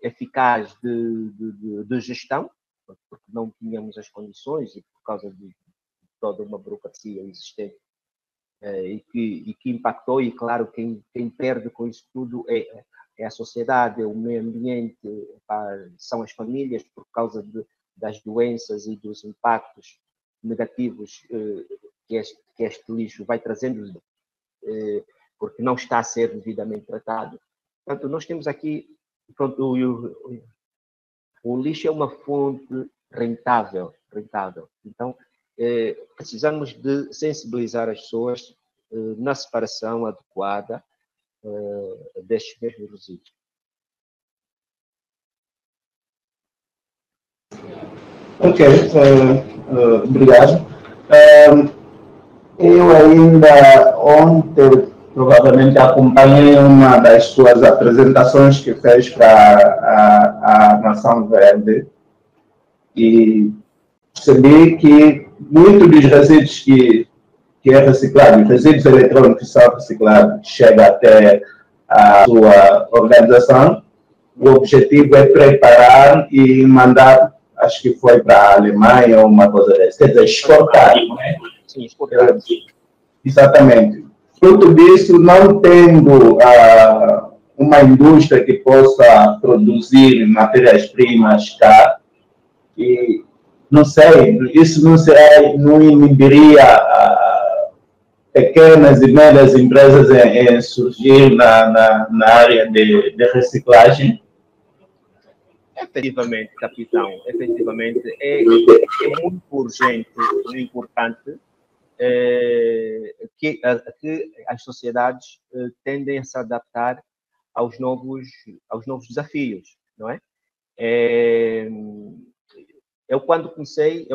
eficaz de gestão, porque não tínhamos as condições e por causa de toda uma burocracia existente e que impactou, e claro, quem perde com isso tudo é a sociedade, é o meio ambiente, são as famílias, por causa das doenças e dos impactos negativos que este lixo vai trazendo, porque não está a ser devidamente tratado. Portanto, nós temos aqui, pronto, o lixo é uma fonte rentável. Então, precisamos de sensibilizar as pessoas na separação adequada destes mesmos resíduos. Ok, obrigado. Eu ainda ontem, provavelmente, acompanhei uma das suas apresentações que fez para a Nação Verde e percebi que muitos dos resíduos que é reciclado, os resíduos eletrônicos são reciclados, chega até a sua organização. O objetivo é preparar e mandar, acho que foi para a Alemanha ou uma coisa dessa, quer dizer, exportar. Né? Sim, exportar. Exatamente. Fruto disso, não tendo uma indústria que possa produzir matérias-primas cá, e não sei, isso não inibiria pequenas e médias empresas em surgir na área de reciclagem? Efetivamente, capitão, efetivamente é muito urgente e importante que as sociedades tendem a se adaptar aos novos desafios, não é? Eu quando comecei,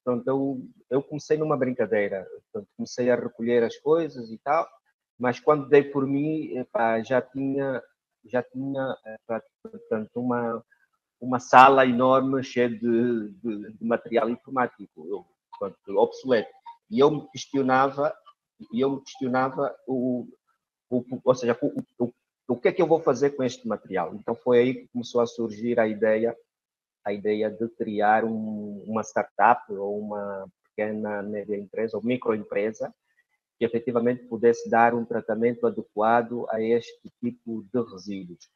pronto, eu comecei numa brincadeira, pronto, comecei a recolher as coisas e tal, mas quando dei por mim, já tinha portanto, uma sala enorme cheia de material informático, portanto, obsoleto. E eu me questionava ou seja, o que é que eu vou fazer com este material? Então foi aí que começou a surgir a ideia de criar uma startup ou uma pequena média empresa ou microempresa que efetivamente pudesse dar um tratamento adequado a este tipo de resíduos.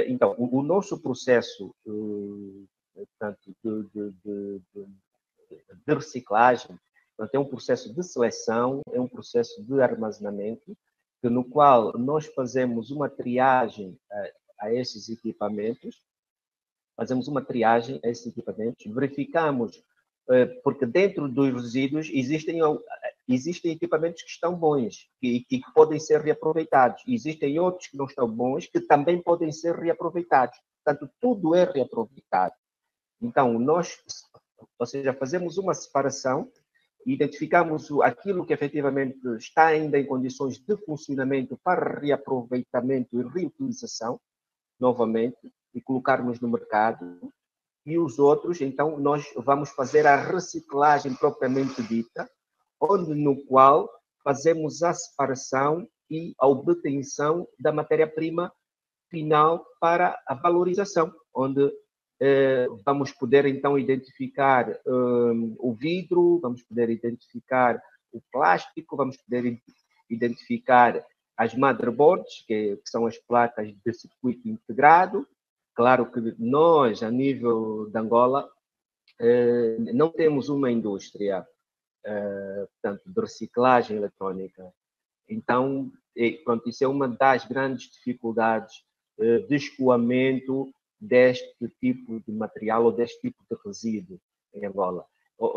Então, o nosso processo portanto, de reciclagem portanto, é um processo de seleção, é um processo de armazenamento, no qual nós fazemos uma triagem a esses equipamentos, fazemos uma triagem a esses equipamentos, verificamos, porque dentro dos resíduos existem equipamentos que estão bons e que podem ser reaproveitados. Existem outros que não estão bons que também podem ser reaproveitados. Portanto, tudo é reaproveitado. Então, ou seja, fazemos uma separação, identificamos aquilo que efetivamente está ainda em condições de funcionamento para reaproveitamento e reutilização, novamente, e colocarmos no mercado. E os outros, então, nós vamos fazer a reciclagem propriamente dita, no qual fazemos a separação e a obtenção da matéria-prima final para a valorização, onde vamos poder, então, identificar o vidro, vamos poder identificar o plástico, vamos poder identificar as motherboards, que são as placas de circuito integrado. Claro que nós, a nível de Angola, não temos uma indústria portanto, de reciclagem eletrónica. Então, pronto, isso é uma das grandes dificuldades de escoamento deste tipo de material ou deste tipo de resíduo em Angola.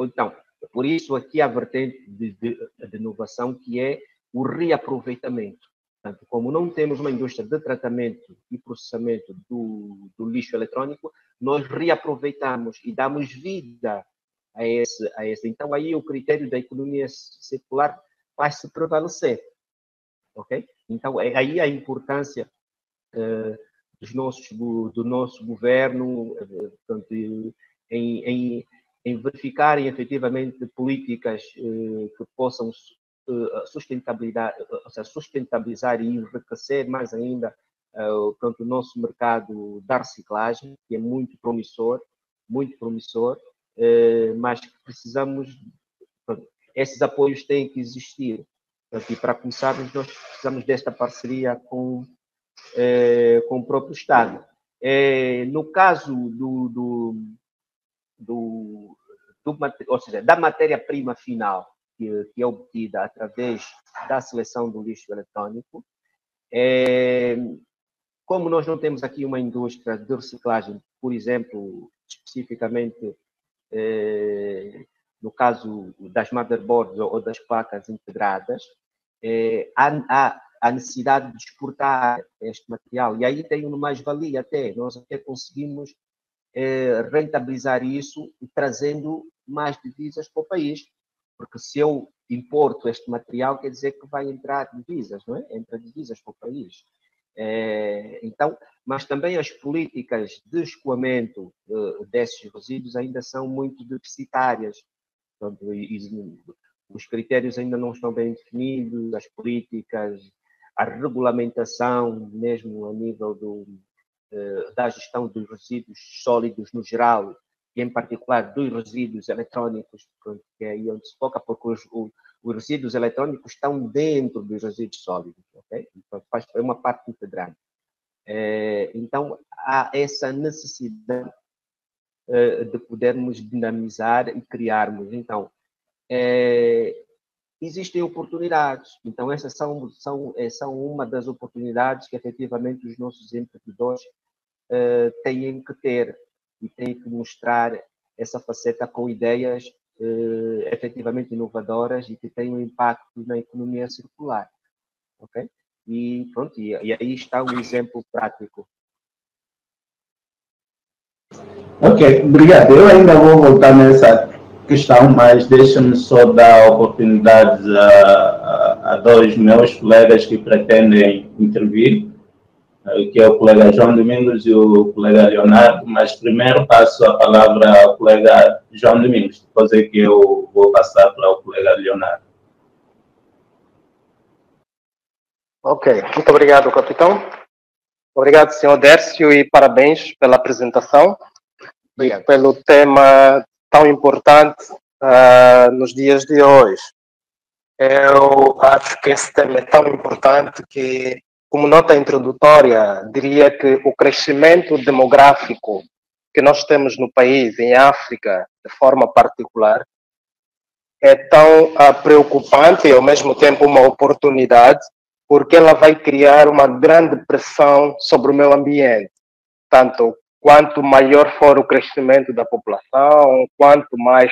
Então, por isso aqui a vertente de inovação, que é o reaproveitamento. Portanto, como não temos uma indústria de tratamento e processamento do lixo eletrónico, nós reaproveitamos e damos vida a esse. Então, aí o critério da economia circular vai se prevalecer. Ok? Então, aí a importância do nosso governo, portanto, em verificarem efetivamente políticas que possam sustentabilizar e enriquecer mais ainda portanto, o nosso mercado da reciclagem, que é muito promissor, mas que precisamos, portanto, esses apoios têm que existir. Portanto, e para começarmos, nós precisamos desta parceria com o próprio Estado. No caso ou seja, da matéria-prima final, que é obtida através da seleção do lixo eletrónico, como nós não temos aqui uma indústria de reciclagem, por exemplo, especificamente no caso das motherboards ou das placas integradas, há a necessidade de exportar este material. E aí tem uma mais-valia até. Nós até conseguimos rentabilizar isso e trazendo mais divisas para o país. Porque se eu importo este material, quer dizer que vai entrar divisas, não é? Entra divisas para o país. Então, mas também as políticas de escoamento desses resíduos ainda são muito deficitárias. Portanto, os critérios ainda não estão bem definidos, as políticas, a regulamentação, mesmo a nível da gestão dos resíduos sólidos no geral, e em particular dos resíduos eletrónicos, que é aí onde se foca, porque os resíduos eletrónicos estão dentro dos resíduos sólidos, ok? Então, é uma parte integrante. Então, há essa necessidade de podermos dinamizar e criarmos. Então, existem oportunidades. Então, essas são uma das oportunidades que, efetivamente, os nossos empreendedores têm que ter e têm que mostrar essa faceta com ideias efetivamente inovadoras e que têm um impacto na economia circular. Ok? E pronto, e aí está um exemplo prático. Ok, obrigado. Eu ainda vou voltar nessa questão, mas deixa-me só dar oportunidades a dois meus colegas que pretendem intervir, que é o colega João Domingos e o colega Leonardo, mas primeiro passo a palavra ao colega João Domingos, depois é que eu vou passar para o colega Leonardo. Ok, muito obrigado, capitão. Obrigado, senhor Dércio, e parabéns pela apresentação e pelo tema tão importante nos dias de hoje. Eu acho que esse tema é tão importante que, como nota introdutória, diria que o crescimento demográfico que nós temos no país, em África, de forma particular, é tão preocupante e, ao mesmo tempo, uma oportunidade, porque ela vai criar uma grande pressão sobre o meio ambiente. Tanto quanto maior for o crescimento da população, quanto mais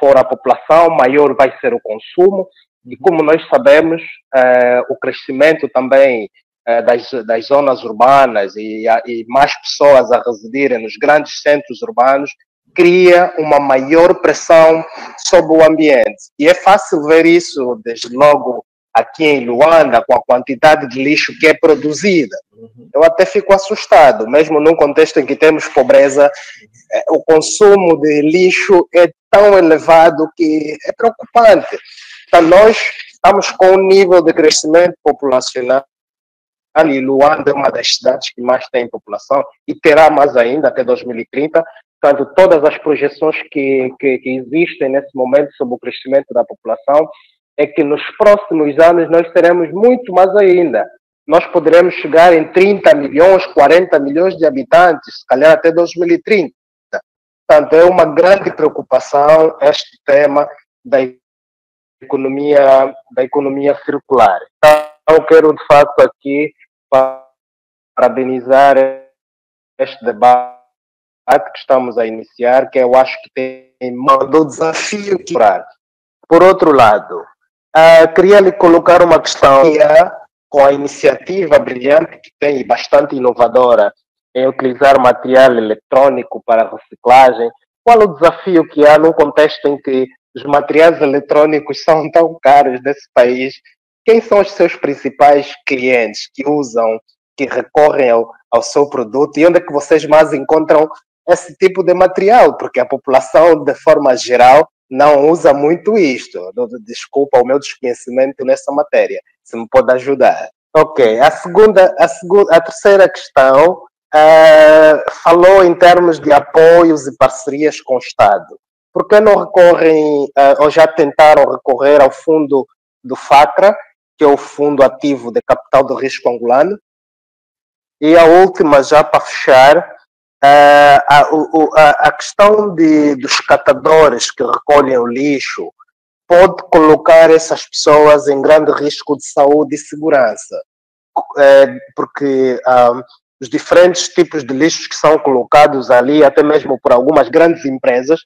for a população, maior vai ser o consumo. E como nós sabemos, o crescimento também das zonas urbanas e mais pessoas a residirem nos grandes centros urbanos cria uma maior pressão sobre o ambiente. E é fácil ver isso desde logo aqui em Luanda, com a quantidade de lixo que é produzida. Eu até fico assustado, mesmo num contexto em que temos pobreza, o consumo de lixo é tão elevado que é preocupante. Então, nós estamos com um nível de crescimento populacional, e Luanda é uma das cidades que mais tem população, e terá mais ainda até 2030, portanto, todas as projeções que existem nesse momento sobre o crescimento da população, é que nos próximos anos nós teremos muito mais ainda. Nós poderemos chegar em 30 milhões, 40 milhões de habitantes, se calhar até 2030. Portanto, é uma grande preocupação este tema da economia circular. Então, eu quero, de facto, aqui parabenizar este debate que estamos a iniciar, que eu acho que tem um desafio. Por outro lado, queria lhe colocar uma questão com a iniciativa brilhante que tem e bastante inovadora em utilizar material eletrônico para reciclagem. Qual o desafio que há num contexto em que os materiais eletrônicos são tão caros nesse país? Quem são os seus principais clientes que usam, que recorrem ao seu produto, e onde é que vocês mais encontram esse tipo de material? Porque a população, de forma geral, não usa muito isto. Desculpa o meu desconhecimento nessa matéria. Se me pode ajudar. Ok. A terceira questão falou em termos de apoios e parcerias com o Estado. Por que não recorrem, ou já tentaram recorrer ao fundo do FACRA, que é o Fundo Ativo de Capital do Risco Angolano? E a última, já para fechar, a questão dos catadores que recolhem o lixo pode colocar essas pessoas em grande risco de saúde e segurança, porque os diferentes tipos de lixos que são colocados ali, até mesmo por algumas grandes empresas,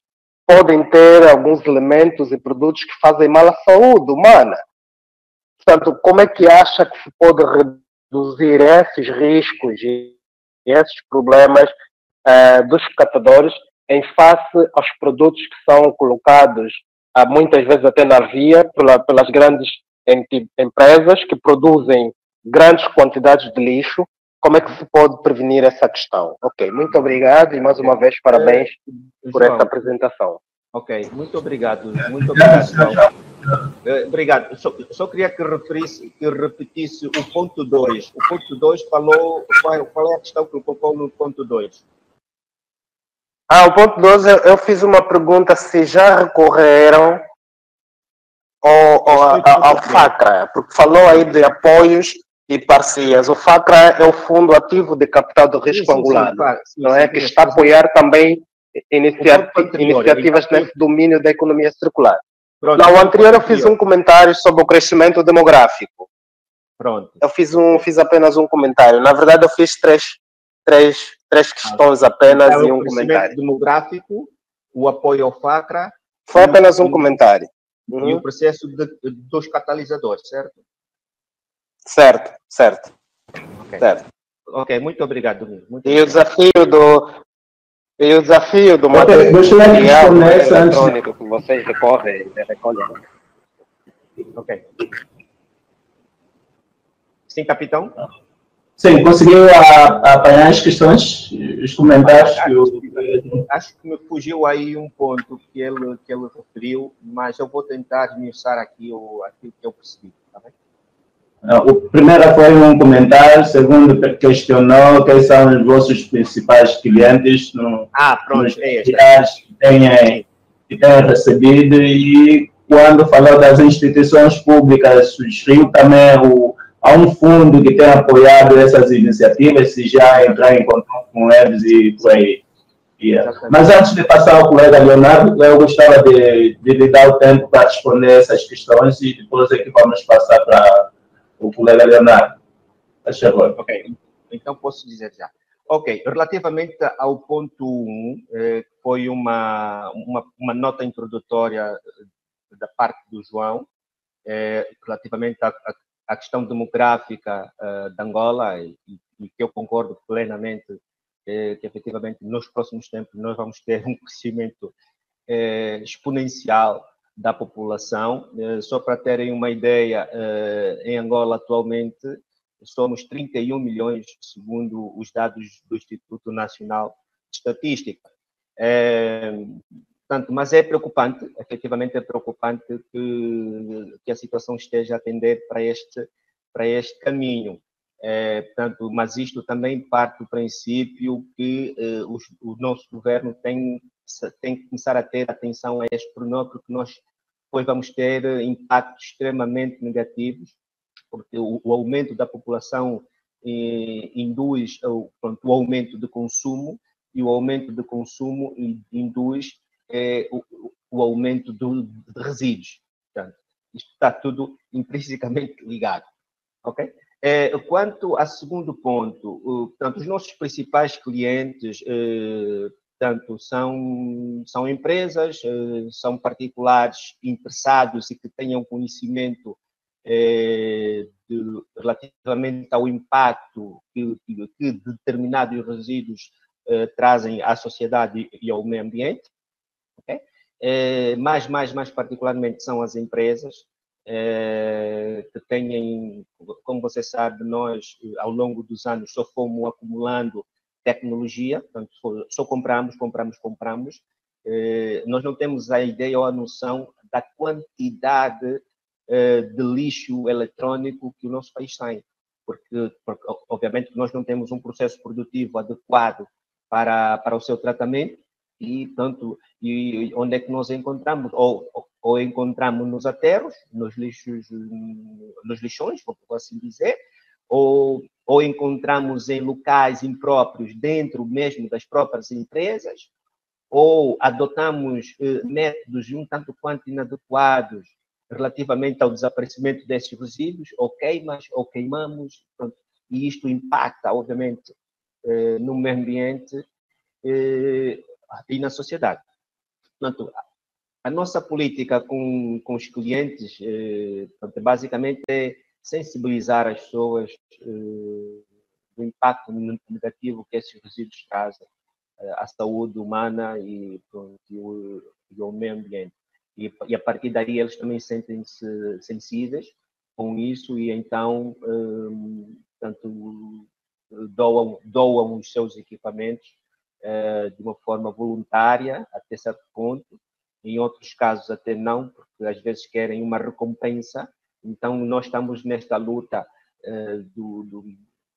podem ter alguns elementos e produtos que fazem mal à saúde humana. Portanto, como é que acha que se pode reduzir esses riscos e esses problemas dos catadores em face aos produtos que são colocados muitas vezes até na via pelas grandes empresas que produzem grandes quantidades de lixo? Como é que se pode prevenir essa questão? Ok, muito obrigado e mais uma vez parabéns por essa apresentação. Ok, muito obrigado, João. Obrigado. Só queria que repetisse o ponto 2. O ponto 2 falou, qual é a questão que colocou no ponto 2? O ponto 2, eu fiz uma pergunta se já recorreram ao FACRA, porque falou aí de apoios e parcerias. O FACRA é o Fundo Ativo de Capital do Risco Angolano, não é? Que está a apoiar também iniciativas nesse domínio da economia circular. Pronto, o anterior eu fiz um comentário sobre o crescimento demográfico. Pronto. Eu fiz apenas um comentário. Na verdade, eu fiz três questões apenas e um comentário. O crescimento demográfico, o apoio ao FACRA... Foi apenas um comentário. E o processo dos catalisadores, certo? Certo. Okay. Certo. Ok, muito obrigado, Domingos. E o desafio do material eletrônico que vocês recolhem. Ok. Sim, capitão? Sim, conseguiu apanhar as questões, os comentários? Acho que me fugiu aí um ponto que ele referiu, mas eu vou tentar esmiuçar aqui aquilo que eu percebi, tá bem? O primeiro foi um comentário, o segundo questionou quais são os vossos principais clientes nos materiais que têm recebido, e quando falou das instituições públicas, sugeriu também há um fundo que tem apoiado essas iniciativas, se já entrar em contato com eles e por aí. Mas antes de passar ao colega Leonardo, eu gostava de lhe dar o tempo para responder essas questões e depois é que vamos passar para o colega Leonardo. Faz favor. Ok, então posso dizer já. Ok, relativamente ao ponto 1, foi uma nota introdutória da parte do João, relativamente à questão demográfica de Angola, e que eu concordo plenamente, que efetivamente nos próximos tempos nós vamos ter um crescimento exponencial da população. Só para terem uma ideia, em Angola atualmente somos 31 milhões, segundo os dados do Instituto Nacional de Estatística. Portanto, mas é preocupante, efetivamente é preocupante que a situação esteja a tender para este caminho. Portanto, mas isto também parte do princípio que o nosso governo tem que começar a ter atenção a este pormenor, porque nós depois vamos ter impactos extremamente negativos, porque o aumento da população induz o aumento de consumo, e o aumento de consumo induz o aumento de resíduos. Portanto, isto está tudo intrinsecamente ligado. Ok? Quanto ao segundo ponto, portanto, os nossos principais clientes portanto, são empresas, são particulares interessados e que tenham conhecimento relativamente ao impacto que determinados resíduos trazem à sociedade e ao meio ambiente. Okay? Mais particularmente são as empresas que têm, como você sabe, nós ao longo dos anos só fomos acumulando tecnologia, portanto, só compramos. Nós não temos a ideia ou a noção da quantidade de lixo eletrônico que o nosso país tem, porque obviamente nós não temos um processo produtivo adequado para o seu tratamento, e portanto, e onde é que nós encontramos? Ou encontramos nos aterros, nos lixões, por assim dizer, ou encontramos em locais impróprios dentro mesmo das próprias empresas, ou adotamos métodos um tanto quanto inadequados relativamente ao desaparecimento desses resíduos, ou queimamos, pronto, e isto impacta, obviamente, no meio ambiente e na sociedade. Portanto, a nossa política com os clientes, portanto, basicamente, é sensibilizar as pessoas do impacto negativo que esses resíduos trazem à saúde humana e ao meio ambiente. E a partir daí eles também sentem-se sensíveis com isso, e então, portanto, doam os seus equipamentos de uma forma voluntária, até certo ponto. Em outros casos até não, porque às vezes querem uma recompensa. Então nós estamos nesta luta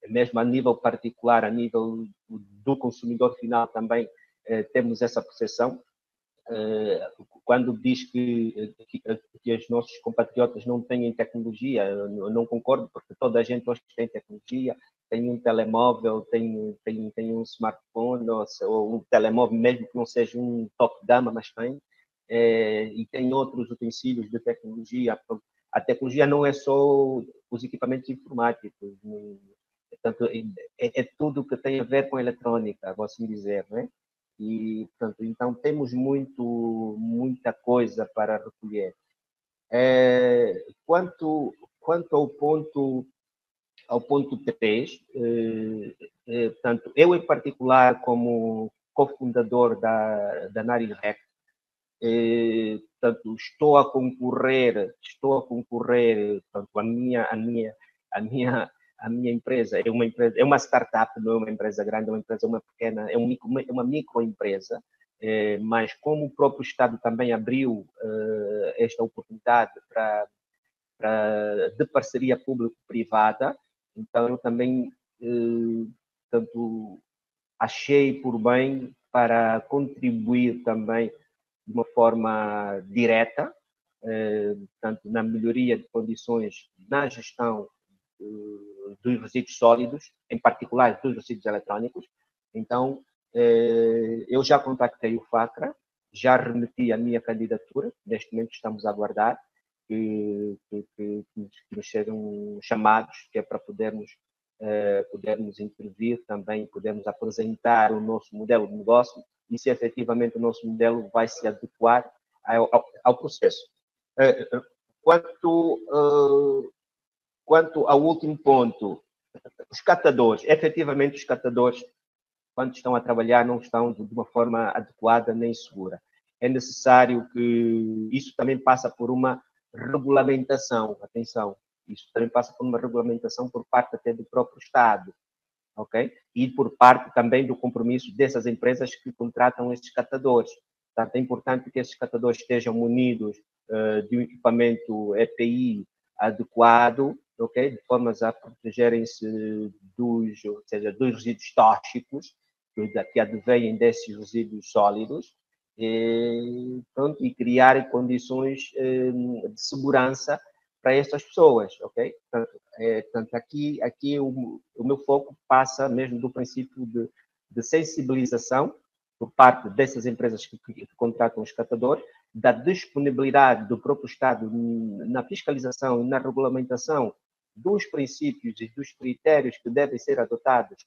mesmo a nível particular, a nível do consumidor final também temos essa percepção. Quando diz que os nossos compatriotas não têm tecnologia, eu não concordo, porque toda a gente hoje tem tecnologia, tem um telemóvel, tem um smartphone, ou um telemóvel mesmo que não seja um top gama, mas tem, e tem outros utensílios de tecnologia. A tecnologia não é só os equipamentos informáticos, portanto, é tudo que tem a ver com eletrônica, vou assim dizer, não é? E, portanto, então temos muita coisa para recolher. Quanto ao ponto 3, portanto, eu em particular, como cofundador da NariRec, portanto, estou a concorrer, portanto, a minha empresa é uma startup, não é uma empresa grande, é uma empresa pequena, é uma microempresa, mas como o próprio Estado também abriu esta oportunidade de parceria público-privada, então eu também, portanto, achei por bem para contribuir também de uma forma direta, portanto, na melhoria de condições na gestão dos resíduos sólidos, em particular dos resíduos eletrónicos. Então, eu já contactei o FACRA, já remeti a minha candidatura, neste momento estamos a aguardar, que nos sejam chamados, que é para podermos intervir também, podermos apresentar o nosso modelo de negócio e se efetivamente o nosso modelo vai se adequar ao processo. Quanto ao último ponto, os catadores, efetivamente os catadores, quando estão a trabalhar, não estão de uma forma adequada nem segura. É necessário que isso também passa por uma regulamentação, atenção, isso também passa por uma regulamentação por parte até do próprio Estado, ok? E por parte também do compromisso dessas empresas que contratam estes catadores. Portanto, é importante que esses catadores estejam munidos de um equipamento EPI adequado, ok? De formas a protegerem-se dos resíduos tóxicos que advêm desses resíduos sólidos e criar condições de segurança para estas pessoas, ok? Portanto, aqui o meu foco passa mesmo do princípio de sensibilização por parte dessas empresas que contratam os catadores, da disponibilidade do próprio Estado na fiscalização e na regulamentação dos princípios e dos critérios que devem ser adotados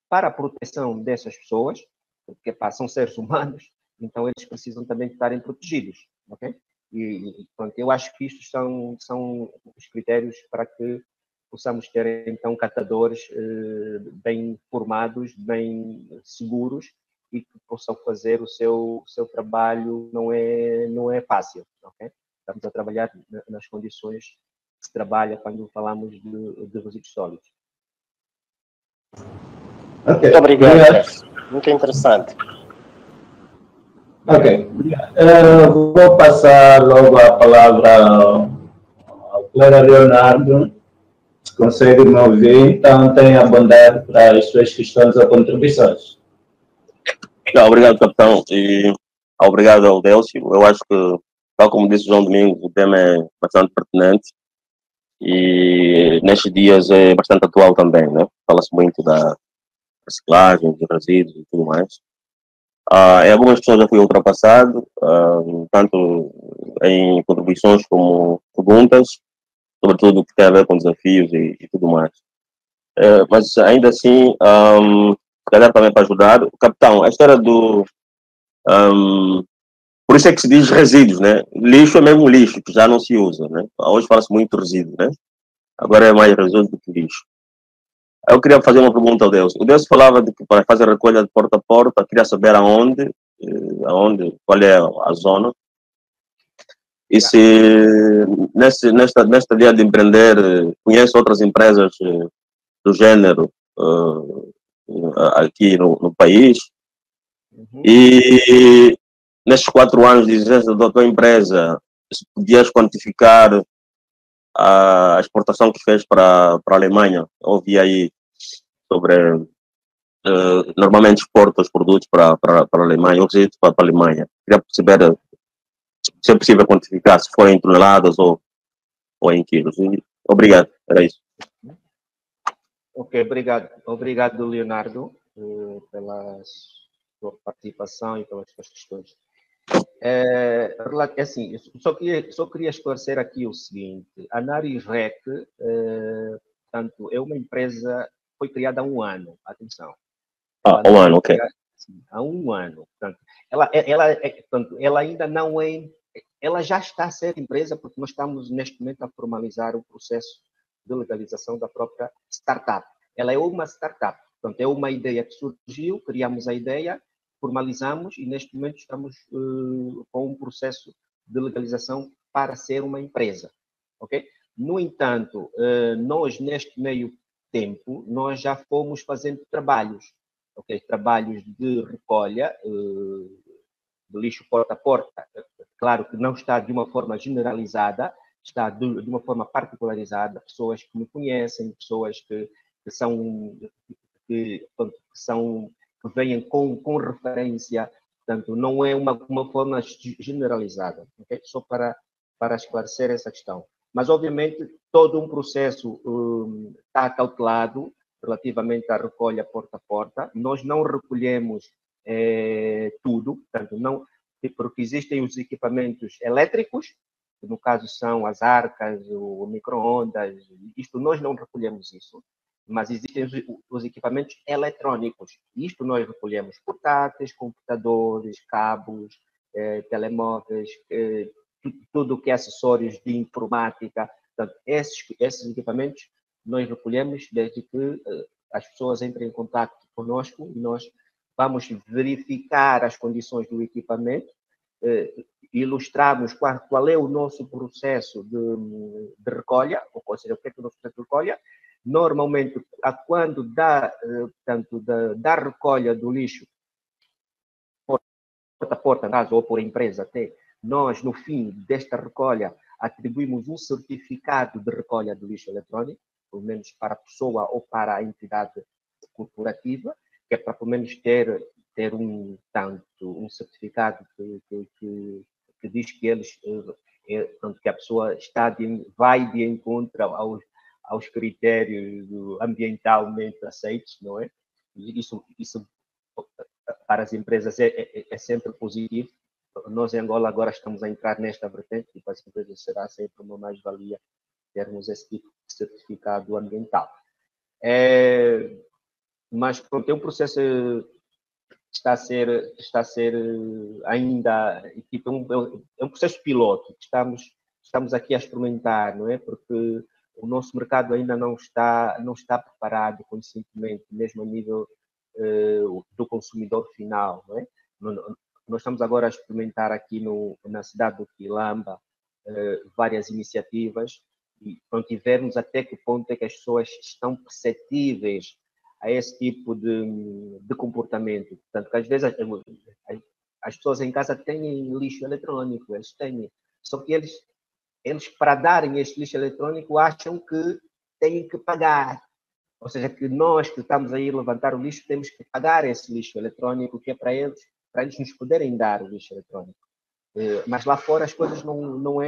para a proteção dessas pessoas, porque são seres humanos, então eles precisam também estarem protegidos, ok? E pronto, eu acho que isto são os critérios para que possamos ter, então, catadores bem formados, bem seguros e que possam fazer o seu trabalho. Não é fácil, ok? Estamos a trabalhar nas condições que se trabalha quando falamos de resíduos sólidos. Okay. Muito obrigado. Muito interessante. Ok. Vou passar logo a palavra ao Clara Leonardo. Se consegue me ouvir, então tenha a bondade para as suas questões ou contribuições. Obrigado, capitão, e obrigado ao Délcio. Eu acho que, tal como disse o João Domingos, o tema é bastante pertinente e nestes dias é bastante atual também, né? Fala-se muito da reciclagem, dos resíduos e tudo mais. Em algumas questões já fui ultrapassado, tanto em contribuições como perguntas, sobretudo o que tem a ver com desafios e tudo mais. Mas ainda assim, se calhar também para ajudar, capitão, a história do... por isso é que se diz resíduos, né? Lixo é mesmo lixo, que já não se usa, né? Hoje fala-se muito resíduo, né? Agora é mais resíduo do que lixo. Eu queria fazer uma pergunta ao Deus. O Deus falava de que para fazer a recolha de porta a porta, queria saber aonde, qual é a zona. E se nesta ideia de empreender, conhece outras empresas do género aqui no país? Uhum. E nestes 4 anos de existência da tua empresa, se podias quantificar a exportação que fez para a Alemanha? Ouvi aí sobre normalmente exporta os produtos para a Alemanha, ou seja, para a Alemanha. Queria perceber se é possível quantificar, se forem em toneladas ou em quilos. Obrigado, era isso. Ok, obrigado Leonardo, pela sua participação e pelas suas questões. Assim, só queria esclarecer aqui o seguinte: a Narisrec, portanto, é uma empresa que foi criada há 1 ano, atenção. Há 1 ano, ok. Há 1 ano, portanto, ela ainda não é, ela já está a ser empresa, porque nós estamos neste momento a formalizar o processo de legalização da própria startup. Ela é uma startup, portanto, é uma ideia que surgiu, criamos a ideia, formalizamos e neste momento estamos com um processo de legalização para ser uma empresa, ok? No entanto, nós neste meio tempo, nós já fomos fazendo trabalhos, ok? Trabalhos de recolha de lixo porta a porta. Claro que não está de uma forma generalizada, está de uma forma particularizada, pessoas que me conhecem, pessoas que vêm com referência, portanto, não é uma forma generalizada, okay? Só para esclarecer essa questão. Mas, obviamente, todo um processo está cautelado relativamente à recolha porta a porta. Nós não recolhemos tudo, portanto, não, porque existem os equipamentos elétricos que no caso são as arcas, o micro-ondas, isto nós não recolhemos isso, mas existem os equipamentos eletrônicos. Isto nós recolhemos portáteis, computadores, cabos, telemóveis, tudo que é acessórios de informática. Portanto, esses equipamentos nós recolhemos desde que as pessoas entrem em contato conosco e nós vamos verificar as condições do equipamento, ilustrarmos qual é o nosso processo de recolha, ou seja, o que é o nosso processo de recolha. Normalmente, quando portanto, da recolha do lixo, porta a porta, caso, ou por empresa até, nós, no fim desta recolha, atribuímos um certificado de recolha do lixo eletrónico, pelo menos para a pessoa ou para a entidade corporativa, que é para, pelo menos, ter um certificado que diz que eles, que a pessoa vai de encontro aos critérios ambientalmente aceitos, não é? Isso para as empresas é sempre positivo. Nós, em Angola, agora estamos a entrar nesta vertente e para as empresas será sempre uma mais-valia termos esse tipo de certificado ambiental. Mas, pronto, é um processo que está a ser ainda, tipo, é um processo piloto que estamos aqui a experimentar, não é? Porque o nosso mercado ainda não está preparado conscientemente, mesmo a nível do consumidor final, não é? Nós estamos agora a experimentar aqui na cidade do Quilamba várias iniciativas e pronto, vermos até que ponto é que as pessoas estão perceptíveis a esse tipo de comportamento. Portanto, que às vezes as pessoas em casa têm lixo eletrônico, eles têm, só que eles para darem este lixo eletrônico acham que têm que pagar. Ou seja, que nós que estamos aí a levantar o lixo temos que pagar esse lixo eletrônico, que é para eles nos poderem dar o lixo eletrônico. Mas lá fora as coisas não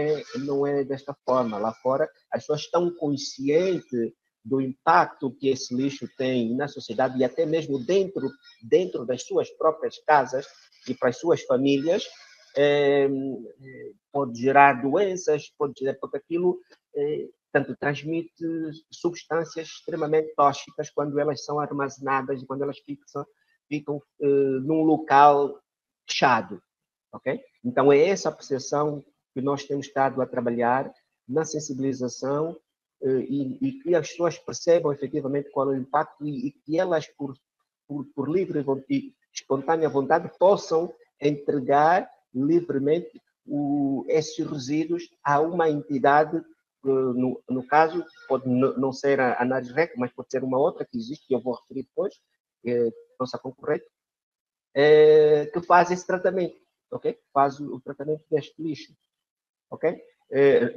é desta forma. Lá fora as pessoas estão conscientes do impacto que esse lixo tem na sociedade e até mesmo dentro das suas próprias casas e para as suas famílias. Pode gerar doenças, porque aquilo tanto transmite substâncias extremamente tóxicas quando elas são armazenadas e quando elas ficam num local fechado, ok? Então é essa a percepção que nós temos estado a trabalhar na sensibilização e que as pessoas percebam efetivamente qual é o impacto e que elas, por livre e espontânea vontade, possam entregar livremente esses resíduos a uma entidade, no caso, pode não ser a NARIREC, mas pode ser uma outra que existe, que eu vou referir depois, nossa concorrente, que faz esse tratamento, ok? Faz o tratamento deste lixo, ok?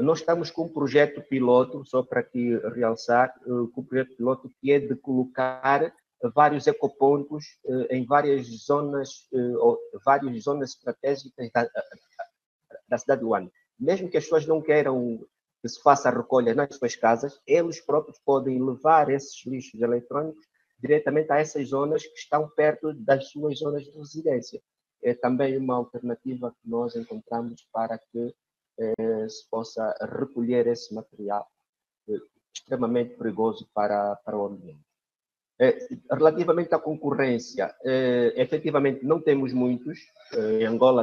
Nós estamos com um projeto piloto, só para aqui realçar, com um projeto piloto que é de colocar vários ecopontos em várias zonas estratégicas da cidade do Luanda. Mesmo que as pessoas não queiram que se faça a recolha nas suas casas, eles próprios podem levar esses lixos eletrônicos diretamente a essas zonas que estão perto das suas zonas de residência. É também uma alternativa que nós encontramos para que se possa recolher esse material extremamente perigoso para o ambiente. Relativamente à concorrência, efetivamente não temos muitos. Em Angola,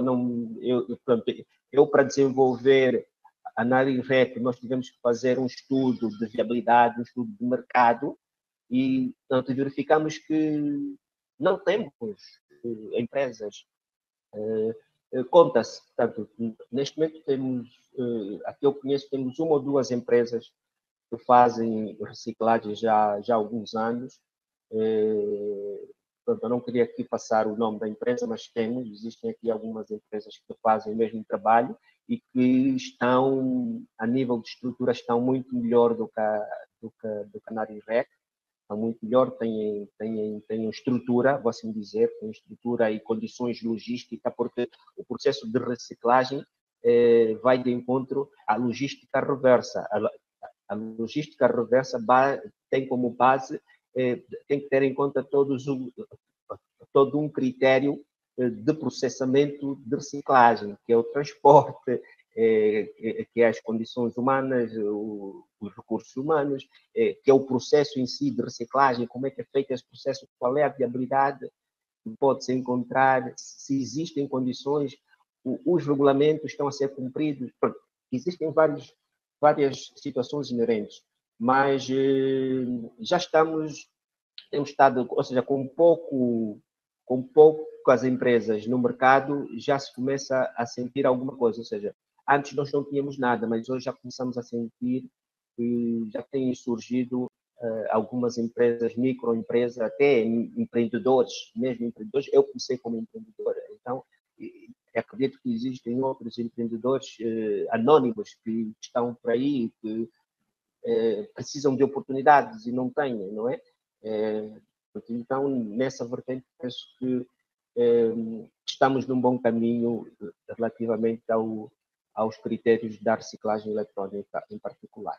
eu para desenvolver a NARIREC, nós tivemos que fazer um estudo de viabilidade, um estudo de mercado, e portanto, verificamos que não temos empresas. Conta-se, portanto, neste momento temos, aqui eu conheço, temos uma ou duas empresas que fazem reciclagem já há alguns anos. Portanto, eu não queria aqui passar o nome da empresa, mas existem aqui algumas empresas que fazem o mesmo trabalho e que estão, a nível de estrutura, estão muito melhor do que a NARIREC, estão muito melhor, têm estrutura, vou assim dizer, têm estrutura e condições logísticas, porque o processo de reciclagem vai de encontro à logística reversa. A logística reversa tem como base, tem que ter em conta todo um critério de processamento de reciclagem, que é o transporte, que que é as condições humanas, os recursos humanos, que é o processo em si de reciclagem, como é que é feito esse processo, qual é a viabilidade que pode-se encontrar, se existem condições, os regulamentos estão a ser cumpridos. Existem várias situações inerentes, mas já temos estado, ou seja, com poucas empresas no mercado, já se começa a sentir alguma coisa, ou seja, antes nós não tínhamos nada, mas hoje já começamos a sentir que já têm surgido algumas empresas, microempresas, até empreendedores, mesmo empreendedores. Eu comecei como empreendedora, então acredito que existem outros empreendedores anónimos que estão por aí, que precisam de oportunidades e não têm, não é? Então, nessa vertente, penso que estamos num bom caminho relativamente aos critérios da reciclagem eletrónica em particular.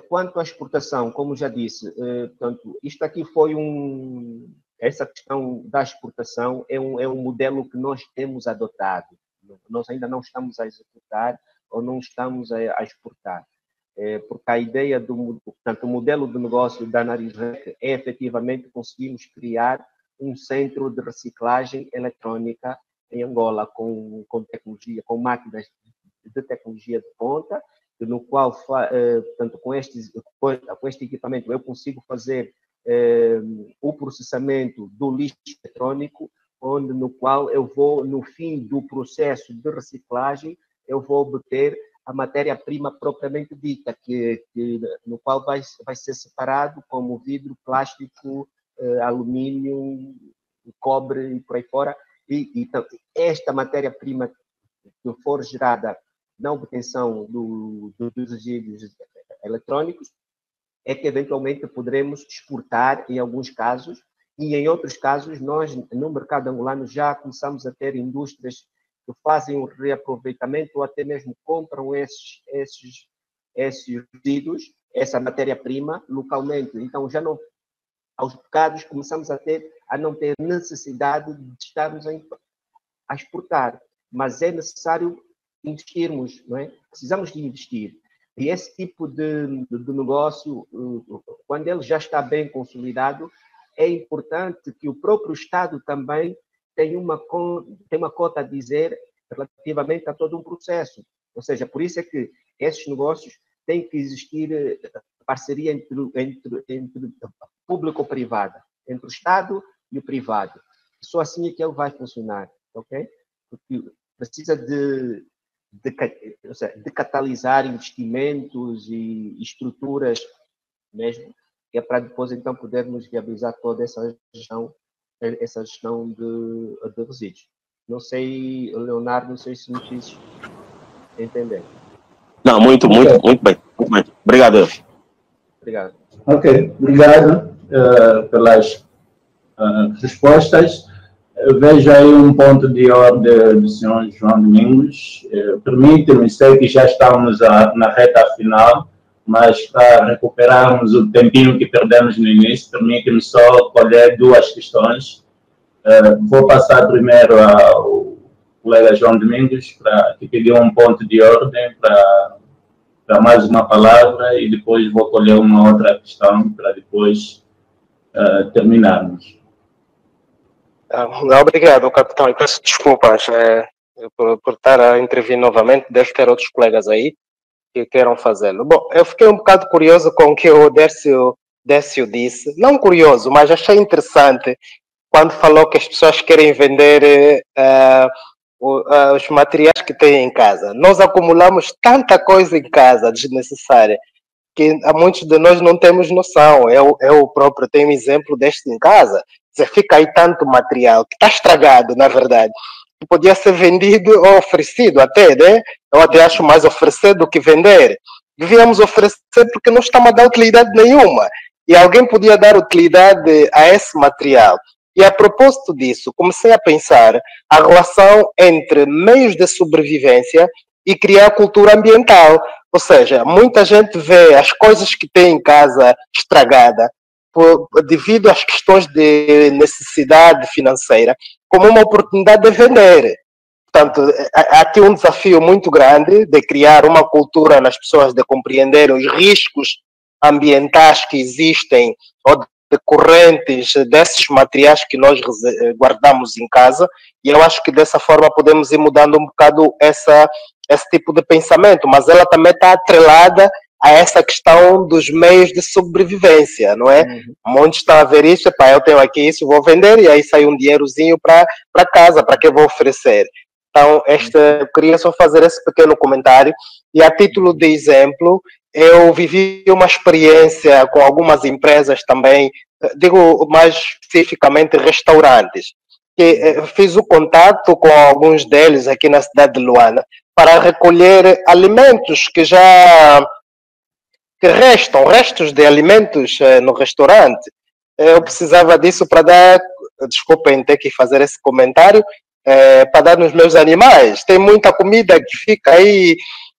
Quanto à exportação, como já disse, portanto, isto aqui foi essa questão da exportação é um modelo que nós temos adotado. Nós ainda não estamos a executar ou não estamos a exportar. Porque a ideia portanto, o modelo de negócio da Narisrec é efetivamente conseguirmos criar um centro de reciclagem eletrónica em Angola com tecnologia, com máquinas de tecnologia de ponta, no qual, portanto, com este equipamento eu consigo fazer o processamento do lixo eletrônico, no qual eu vou, no fim do processo de reciclagem, eu vou obter a matéria-prima propriamente dita, no qual vai ser separado como vidro, plástico, alumínio, cobre e por aí fora. Então, esta matéria-prima que for gerada na obtenção dos resíduos eletrônicos é que eventualmente poderemos exportar em alguns casos, e em outros casos nós, no mercado angolano, já começamos a ter indústrias que fazem o reaproveitamento ou até mesmo compram esses resíduos, essa matéria-prima, localmente. Então, já não, aos bocados, começamos a não ter necessidade de estarmos a exportar. Mas é necessário investirmos, não é? Precisamos de investir. E esse tipo de negócio, quando ele já está bem consolidado, é importante que o próprio Estado também tem uma cota a dizer relativamente a todo um processo. Ou seja, por isso é que esses negócios têm que existir parceria entre público-privada, entre o Estado e o privado. Só assim é que ele vai funcionar, ok? Porque precisa de catalisar investimentos e estruturas mesmo, que é para depois então podermos viabilizar toda essa gestão de resíduos. Não sei, Leonardo, não sei se me fiz entender. Não, muito bem. Obrigado. Obrigado. Ok, obrigado pelas respostas. Eu vejo aí um ponto de ordem do senhor João Domingos. Permite-me, sei que já estamos na reta final, mas para recuperarmos o tempinho que perdemos no início, permite-me só colher duas questões. Vou passar primeiro ao colega João Domingos, que pediu um ponto de ordem para mais uma palavra, e depois vou colher uma outra questão para depois terminarmos. Obrigado, capitão, e peço desculpas por estar a intervir novamente. Deve ter outros colegas aí que queiram fazê-lo. Bom, eu fiquei um bocado curioso com o que o Décio disse. Não curioso, mas achei interessante quando falou que as pessoas querem vender os materiais que têm em casa. Nós acumulamos tanta coisa em casa desnecessária que muitos de nós não temos noção. Eu próprio tenho um exemplo deste em casa. Você fica aí tanto material que está estragado, na verdade, que podia ser vendido ou oferecido até, né? Eu até acho mais oferecer do que vender. Devíamos oferecer porque não estamos a dar utilidade nenhuma. E alguém podia dar utilidade a esse material. E a propósito disso, comecei a pensar a relação entre meios de sobrevivência e criar cultura ambiental. Ou seja, muita gente vê as coisas que tem em casa estragada devido às questões de necessidade financeira como uma oportunidade de vender. Portanto, há aqui um desafio muito grande de criar uma cultura nas pessoas de compreenderem os riscos ambientais que existem ou decorrentes desses materiais que nós guardamos em casa, e eu acho que dessa forma podemos ir mudando um bocado esse tipo de pensamento, mas ela também está atrelada a essa questão dos meios de sobrevivência, não é? Muitos estão a ver isso, eu tenho aqui isso, vou vender, e aí sai um dinheirozinho para casa, para que eu vou oferecer? Então, eu queria só fazer esse pequeno comentário, e a título de exemplo, eu vivi uma experiência com algumas empresas também, digo mais especificamente restaurantes, que fiz o contato com alguns deles aqui na cidade de Luanda, para recolher alimentos que restos de alimentos no restaurante. Eu precisava disso para dar, desculpem ter que fazer esse comentário, para dar nos meus animais. Tem muita comida que fica aí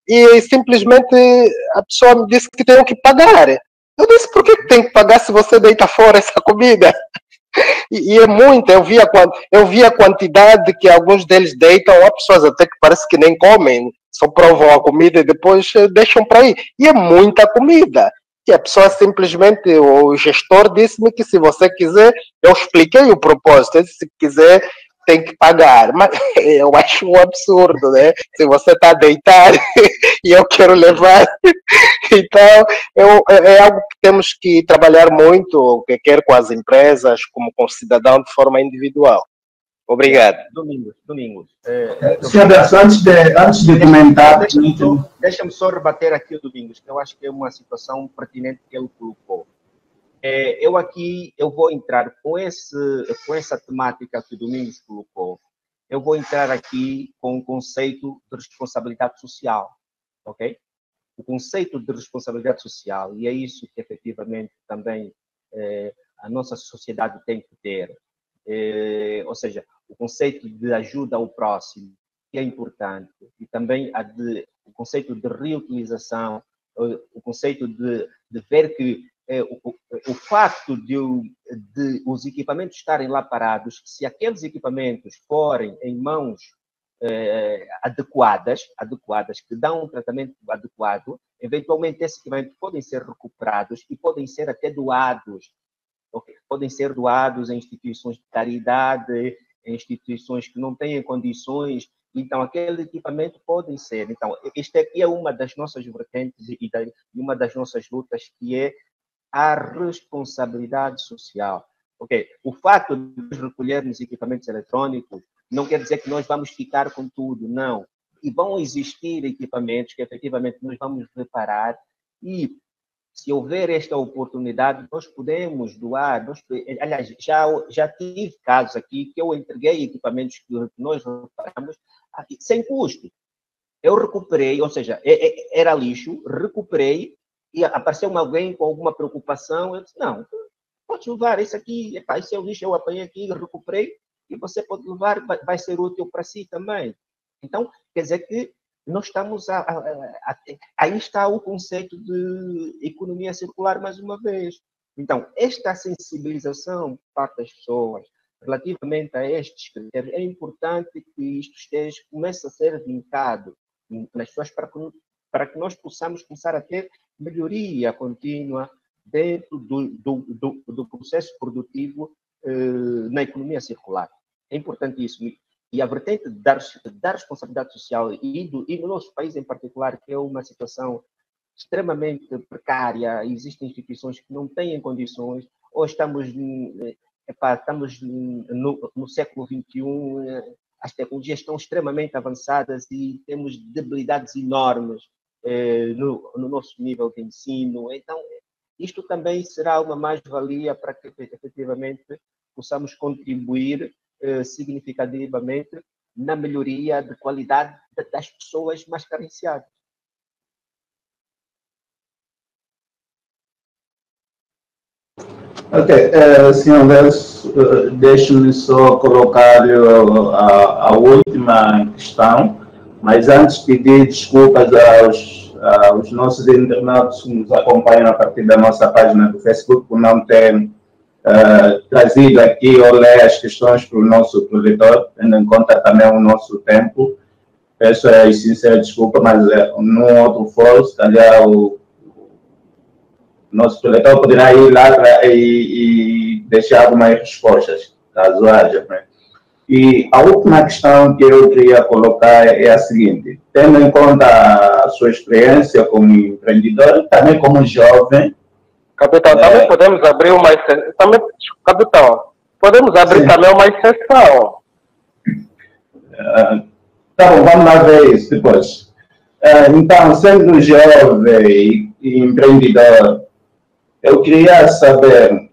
e simplesmente a pessoa me disse que tenho que pagar. Eu disse, por que tem que pagar se você deita fora essa comida? E é muito, eu vi a quantidade que alguns deles deitam, há pessoas até que parece que nem comem, só provam a comida e depois deixam para aí. E é muita comida. E a pessoa simplesmente, o gestor disse-me que se você quiser, eu expliquei o propósito, se quiser tem que pagar, mas eu acho um absurdo, né? Se você está a deitar e eu quero levar, então é algo que temos que trabalhar muito, quer com as empresas, como com o cidadão, de forma individual. Obrigado. Domingos. Senhor Dercio, antes de comentar... Deixa-me só rebater aqui o Domingos, que eu acho que é uma situação pertinente que ele colocou. Eu vou entrar com essa temática que o Domingos colocou. Eu vou entrar aqui com o conceito de responsabilidade social, ok? O conceito de responsabilidade social, e é isso que efetivamente também a nossa sociedade tem que ter. Ou seja, o conceito de ajuda ao próximo, que é importante, e também o conceito de reutilização, o conceito de ver que o facto de os equipamentos estarem lá parados, se aqueles equipamentos forem em mãos adequadas, que dão um tratamento adequado, eventualmente esses equipamentos podem ser recuperados e podem ser até doados. Okay? Podem ser doados em instituições de caridade, em instituições que não têm condições. Então, aquele equipamento podem ser. Então, esta aqui é uma das nossas vertentes e uma das nossas lutas, que é a responsabilidade social. Okay? O fato de recolhermos equipamentos eletrônicos não quer dizer que nós vamos ficar com tudo, não. E vão existir equipamentos que efetivamente nós vamos reparar, e se houver esta oportunidade, nós podemos doar. Aliás, já tive casos aqui que eu entreguei equipamentos que nós reparamos sem custo. Eu recuperei, ou seja, era lixo, recuperei, e apareceu alguém com alguma preocupação, eu disse, não, pode levar, esse aqui, esse é o lixo, eu apanhei aqui, recuperei, e você pode levar, vai ser útil para si também. Então, quer dizer que nós estamos aí está o conceito de economia circular mais uma vez. Então, esta sensibilização por parte das pessoas relativamente a estes critérios, é importante que isto comece a ser vincado nas pessoas para que nós possamos começar a ter melhoria contínua dentro do processo produtivo na economia circular. É importante isso. E a vertente da responsabilidade social e no nosso país em particular, que é uma situação extremamente precária, existem instituições que não têm condições, ou estamos no século XXI, as tecnologias estão extremamente avançadas e temos debilidades enormes no nosso nível de ensino. Então, isto também será uma mais-valia para que efetivamente possamos contribuir significativamente na melhoria de qualidade das pessoas mais carenciadas. Ok, senhor Dercio, deixe-me só colocar a última questão, mas antes pedir desculpas aos nossos internautas que nos acompanham a partir da nossa página do Facebook por não ter trazido aqui ou ler as questões para o nosso projetor, tendo em conta também o nosso tempo. Peço a sincera desculpa, mas num outro fórum, se calhar o nosso projetor poderá ir lá e deixar algumas respostas, caso haja. Né? E a última questão que eu queria colocar é a seguinte: tendo em conta a sua experiência como empreendedor, também como jovem. Capitão, também podemos abrir uma exceção. Capitão, podemos abrir Sim. também uma exceção. Tá bom, vamos lá ver isso depois. Então, sendo jovem e empreendedor, eu queria saber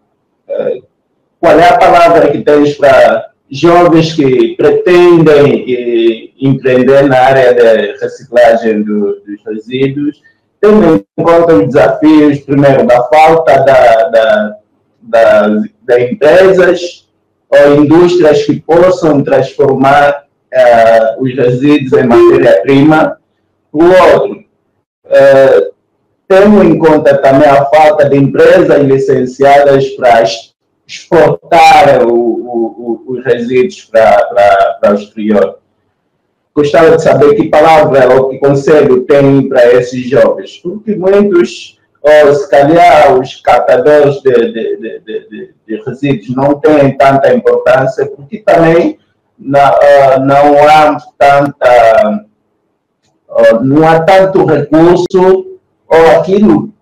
qual é a palavra que tens para jovens que pretendem empreender na área de reciclagem dos resíduos, tendo em conta os desafios, primeiro, da falta de empresas ou indústrias que possam transformar os resíduos em matéria-prima. O outro, tendo em conta também a falta de empresas licenciadas para exportar os resíduos para o exterior. Gostaria de saber que palavra ou que conselho tem para esses jovens, porque muitos, ou se calhar os catadores de resíduos não têm tanta importância, porque também não há tanto recurso, ou aquilo,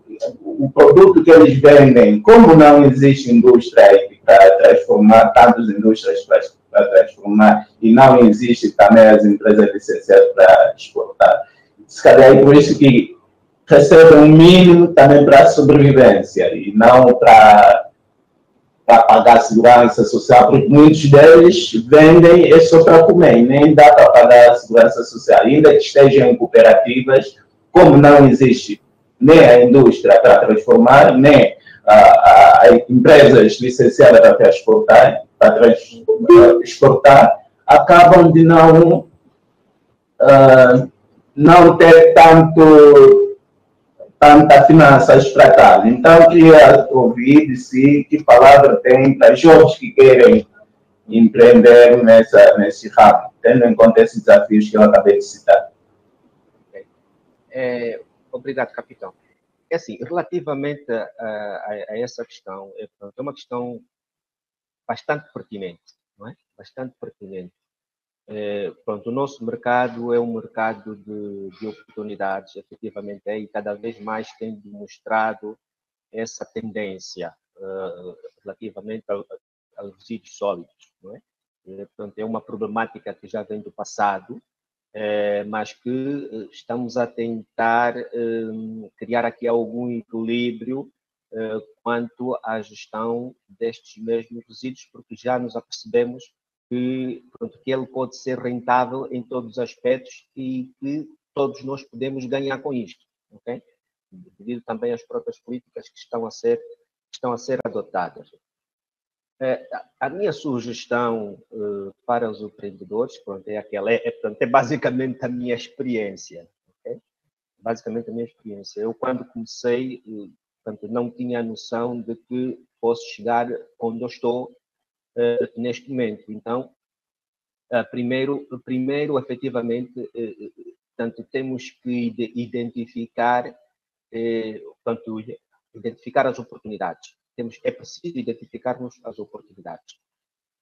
o produto que eles vendem, como não existe indústria para transformar, tantas indústrias para transformar, e não existe também as empresas licenciadas para exportar. Se calhar é por isso que recebem um mínimo também para a sobrevivência, e não para pagar a segurança social, porque muitos deles vendem só para comer, nem dá para pagar a segurança social. Ainda que estejam em cooperativas, como não existe nem a indústria para transformar, nem as empresas licenciadas para exportar, acabam de não ter tanta finanças para cá. Então, eu queria ouvir de si que palavra tem para jovens que querem empreender nesse ramo, tendo em conta esses desafios que eu acabei de citar. Obrigado, capitão. É assim, relativamente a essa questão, é uma questão bastante pertinente, não é? Bastante pertinente. O nosso mercado é um mercado de oportunidades, efetivamente, e cada vez mais tem demonstrado essa tendência relativamente aos resíduos sólidos, não é? Portanto, é uma problemática que já vem do passado, mas que estamos a tentar criar aqui algum equilíbrio quanto à gestão destes mesmos resíduos, porque já nos apercebemos que ele pode ser rentável em todos os aspectos e que todos nós podemos ganhar com isto, ok? Devido também às próprias políticas que estão a ser adotadas. A minha sugestão para os empreendedores, é basicamente a minha experiência, okay? Basicamente a minha experiência. Eu, quando comecei, não tinha a noção de que posso chegar onde eu estou neste momento. Então, primeiro efetivamente, temos que identificar as oportunidades. É preciso identificarmos as oportunidades.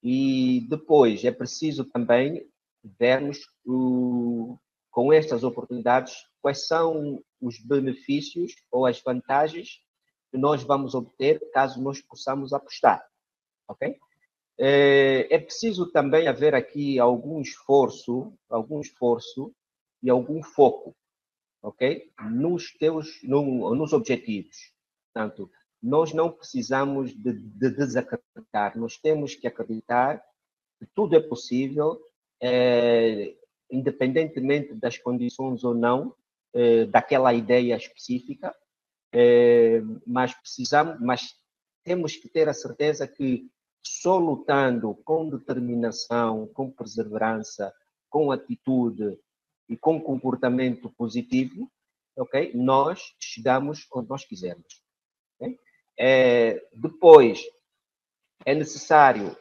E depois é preciso também vermos com estas oportunidades quais são os benefícios ou as vantagens que nós vamos obter caso nós possamos apostar, ok? É preciso também haver aqui algum esforço e algum foco, ok? Nos objetivos. Portanto, nós não precisamos de desacreditar, nós temos que acreditar que tudo é possível, independentemente das condições ou não daquela ideia específica, mas temos que ter a certeza que só lutando com determinação, com perseverança, com atitude e com comportamento positivo, ok? Nós chegamos onde nós quisermos. Okay? Depois, é necessário,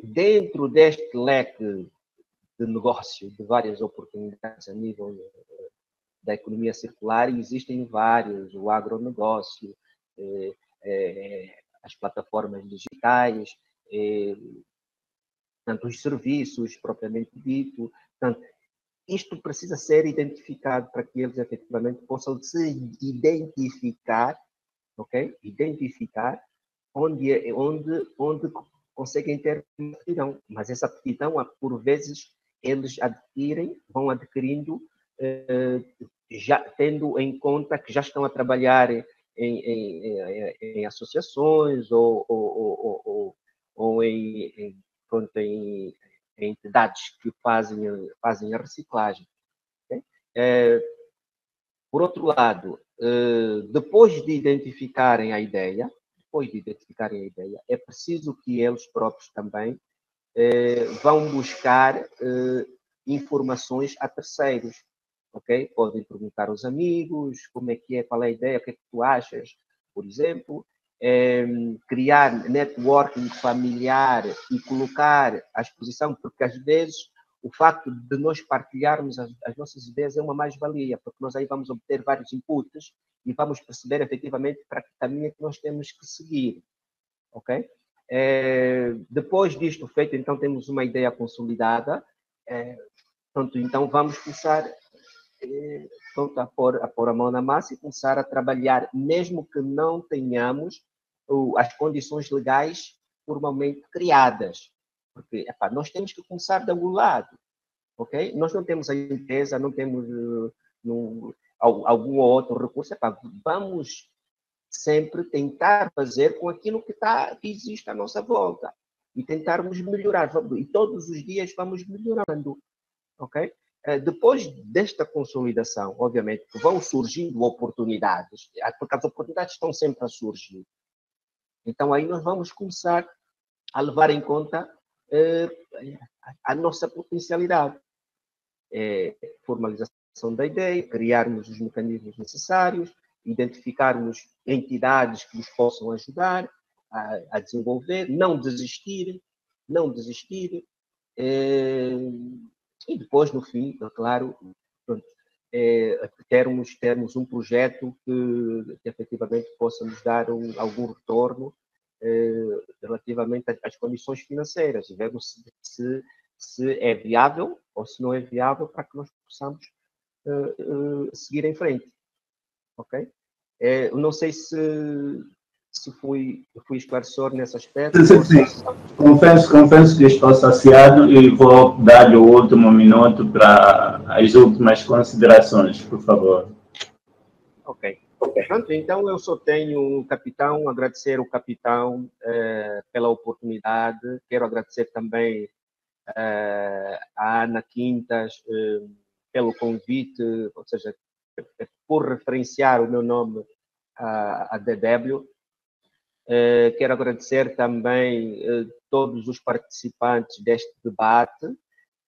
dentro deste leque de negócio, de várias oportunidades a nível da economia circular, existem vários, o agronegócio, as plataformas digitais, tanto os serviços propriamente dito. Portanto, isto precisa ser identificado para que eles efetivamente possam se identificar, ok? Identificar onde conseguem ter uma aptidão. Mas essa aptidão, por vezes, eles vão adquirindo, já tendo em conta que já estão a trabalhar em associações ou em entidades que fazem a reciclagem. Okay? Por outro lado, depois de identificarem a ideia, é preciso que eles próprios também vão buscar informações a terceiros, ok? Podem perguntar aos amigos como é que é, qual é a ideia, o que é que tu achas, por exemplo. Criar networking familiar e colocar à exposição, porque às vezes o facto de nós partilharmos as nossas ideias é uma mais-valia, porque nós aí vamos obter vários inputs e vamos perceber efetivamente para que caminho é que nós temos que seguir, ok? Depois disto feito, então temos uma ideia consolidada, pronto, então vamos começar a pôr a mão na massa e começar a trabalhar, mesmo que não tenhamos as condições legais formalmente criadas. Porque nós temos que começar de algum lado, ok? Nós não temos a empresa, não temos algum outro recurso. Vamos sempre tentar fazer com aquilo que existe à nossa volta e tentarmos melhorar. E todos os dias vamos melhorando, ok? Depois desta consolidação, obviamente, vão surgindo oportunidades, porque as oportunidades estão sempre a surgir. Então, aí nós vamos começar a levar em conta a nossa potencialidade. Formalização da ideia, criarmos os mecanismos necessários, identificarmos entidades que nos possam ajudar a desenvolver, não desistir. E depois, no fim, claro, termos um projeto que efetivamente possa nos dar algum retorno relativamente às condições financeiras e vermos se é viável ou se não é viável para que nós possamos seguir em frente. Ok? Não sei se fui esclarecedor nesse aspecto. Sim. Confesso que estou saciado e vou dar-lhe o último minuto para as últimas considerações, por favor. Ok. Pronto, então eu só tenho agradecer o capitão pela oportunidade. Quero agradecer também a Ana Quintas pelo convite, ou seja, por referenciar o meu nome à DW. Quero agradecer também todos os participantes deste debate,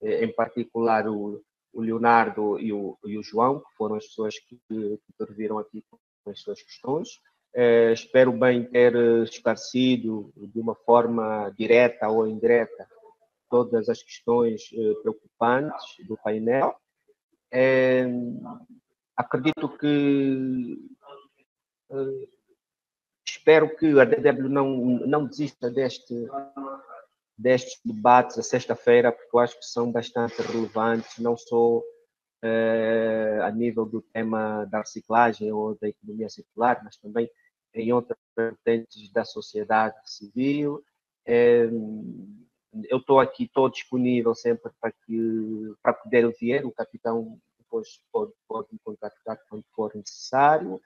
em particular o Leonardo e o João, que foram as pessoas que interviram aqui com as suas questões. Espero bem ter esclarecido de uma forma direta ou indireta todas as questões preocupantes do painel. Acredito que espero que a DW não desista destes debates a sexta-feira, porque eu acho que são bastante relevantes, não só a nível do tema da reciclagem ou da economia circular, mas também em outras vertentes da sociedade civil. Eu estou disponível sempre para poder ouvir. O capitão depois pode me contactar quando for necessário.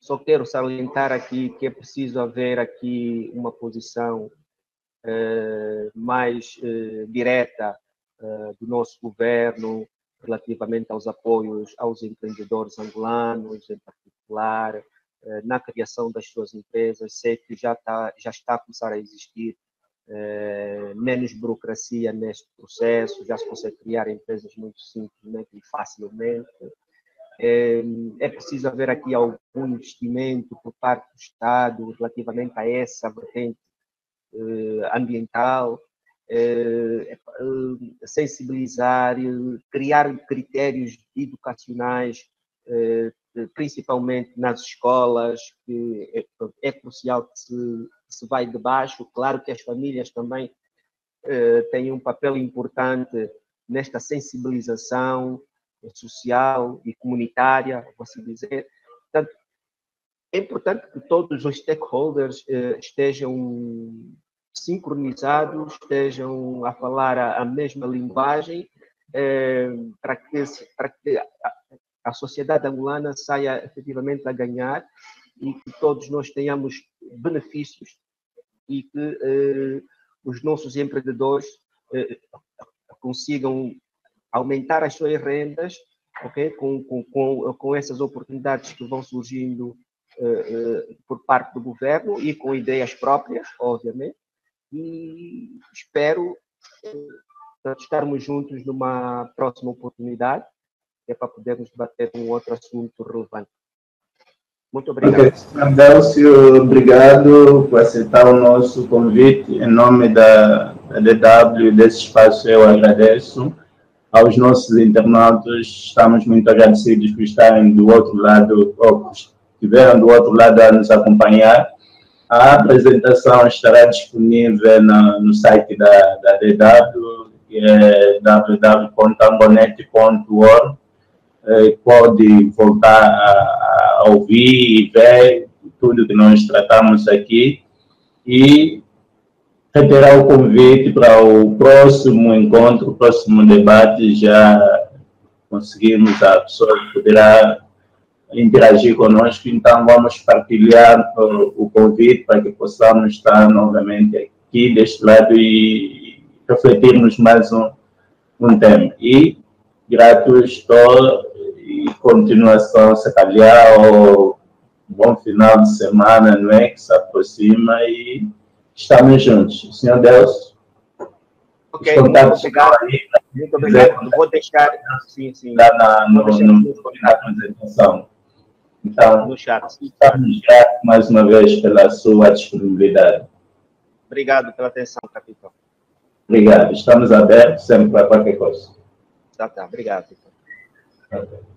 Só quero salientar aqui que é preciso haver aqui uma posição mais direta do nosso governo relativamente aos apoios aos empreendedores angolanos, em particular, na criação das suas empresas. Sei que já está a começar a existir menos burocracia neste processo, já se consegue criar empresas muito simplesmente e facilmente. É preciso haver aqui algum investimento por parte do Estado relativamente a essa vertente ambiental, sensibilizar, criar critérios educacionais, principalmente nas escolas, que é crucial que se vai de baixo. Claro que as famílias também têm um papel importante nesta sensibilização social e comunitária, posso dizer. Portanto, é importante que todos os stakeholders estejam sincronizados, estejam a falar a mesma linguagem, para que a sociedade angolana saia efetivamente a ganhar e que todos nós tenhamos benefícios e que os nossos empreendedores consigam aumentar as suas rendas, okay? com essas oportunidades que vão surgindo por parte do governo e com ideias próprias, obviamente, e espero estarmos juntos numa próxima oportunidade, que é para podermos debater um outro assunto relevante. Muito obrigado. Okay. Délcio, obrigado por aceitar o nosso convite. Em nome da DW, desse espaço, eu agradeço. Aos nossos internautas, estamos muito agradecidos por estarem do outro lado, ou estiveram do outro lado a nos acompanhar. A apresentação estará disponível no site da DW, que é www.angonet.org. Pode voltar a ouvir e ver tudo que nós tratamos aqui. E reiterar o convite para o próximo encontro, o próximo debate. Já conseguimos, a pessoa poderá interagir conosco, então vamos partilhar o convite para que possamos estar novamente aqui deste lado e refletirmos mais um tema. E gratos estou e continuação, se calhar, ou bom final de semana, não é, que se aproxima, e estamos juntos. Senhor Deus. Ok, muito obrigado. Muito obrigado. Vou deixar. Sim. No apresentação. Então, no chat. Estamos gratos mais uma vez pela sua disponibilidade. Obrigado pela atenção, capitão. Obrigado. Estamos abertos sempre para qualquer coisa. Tá. Obrigado. Okay.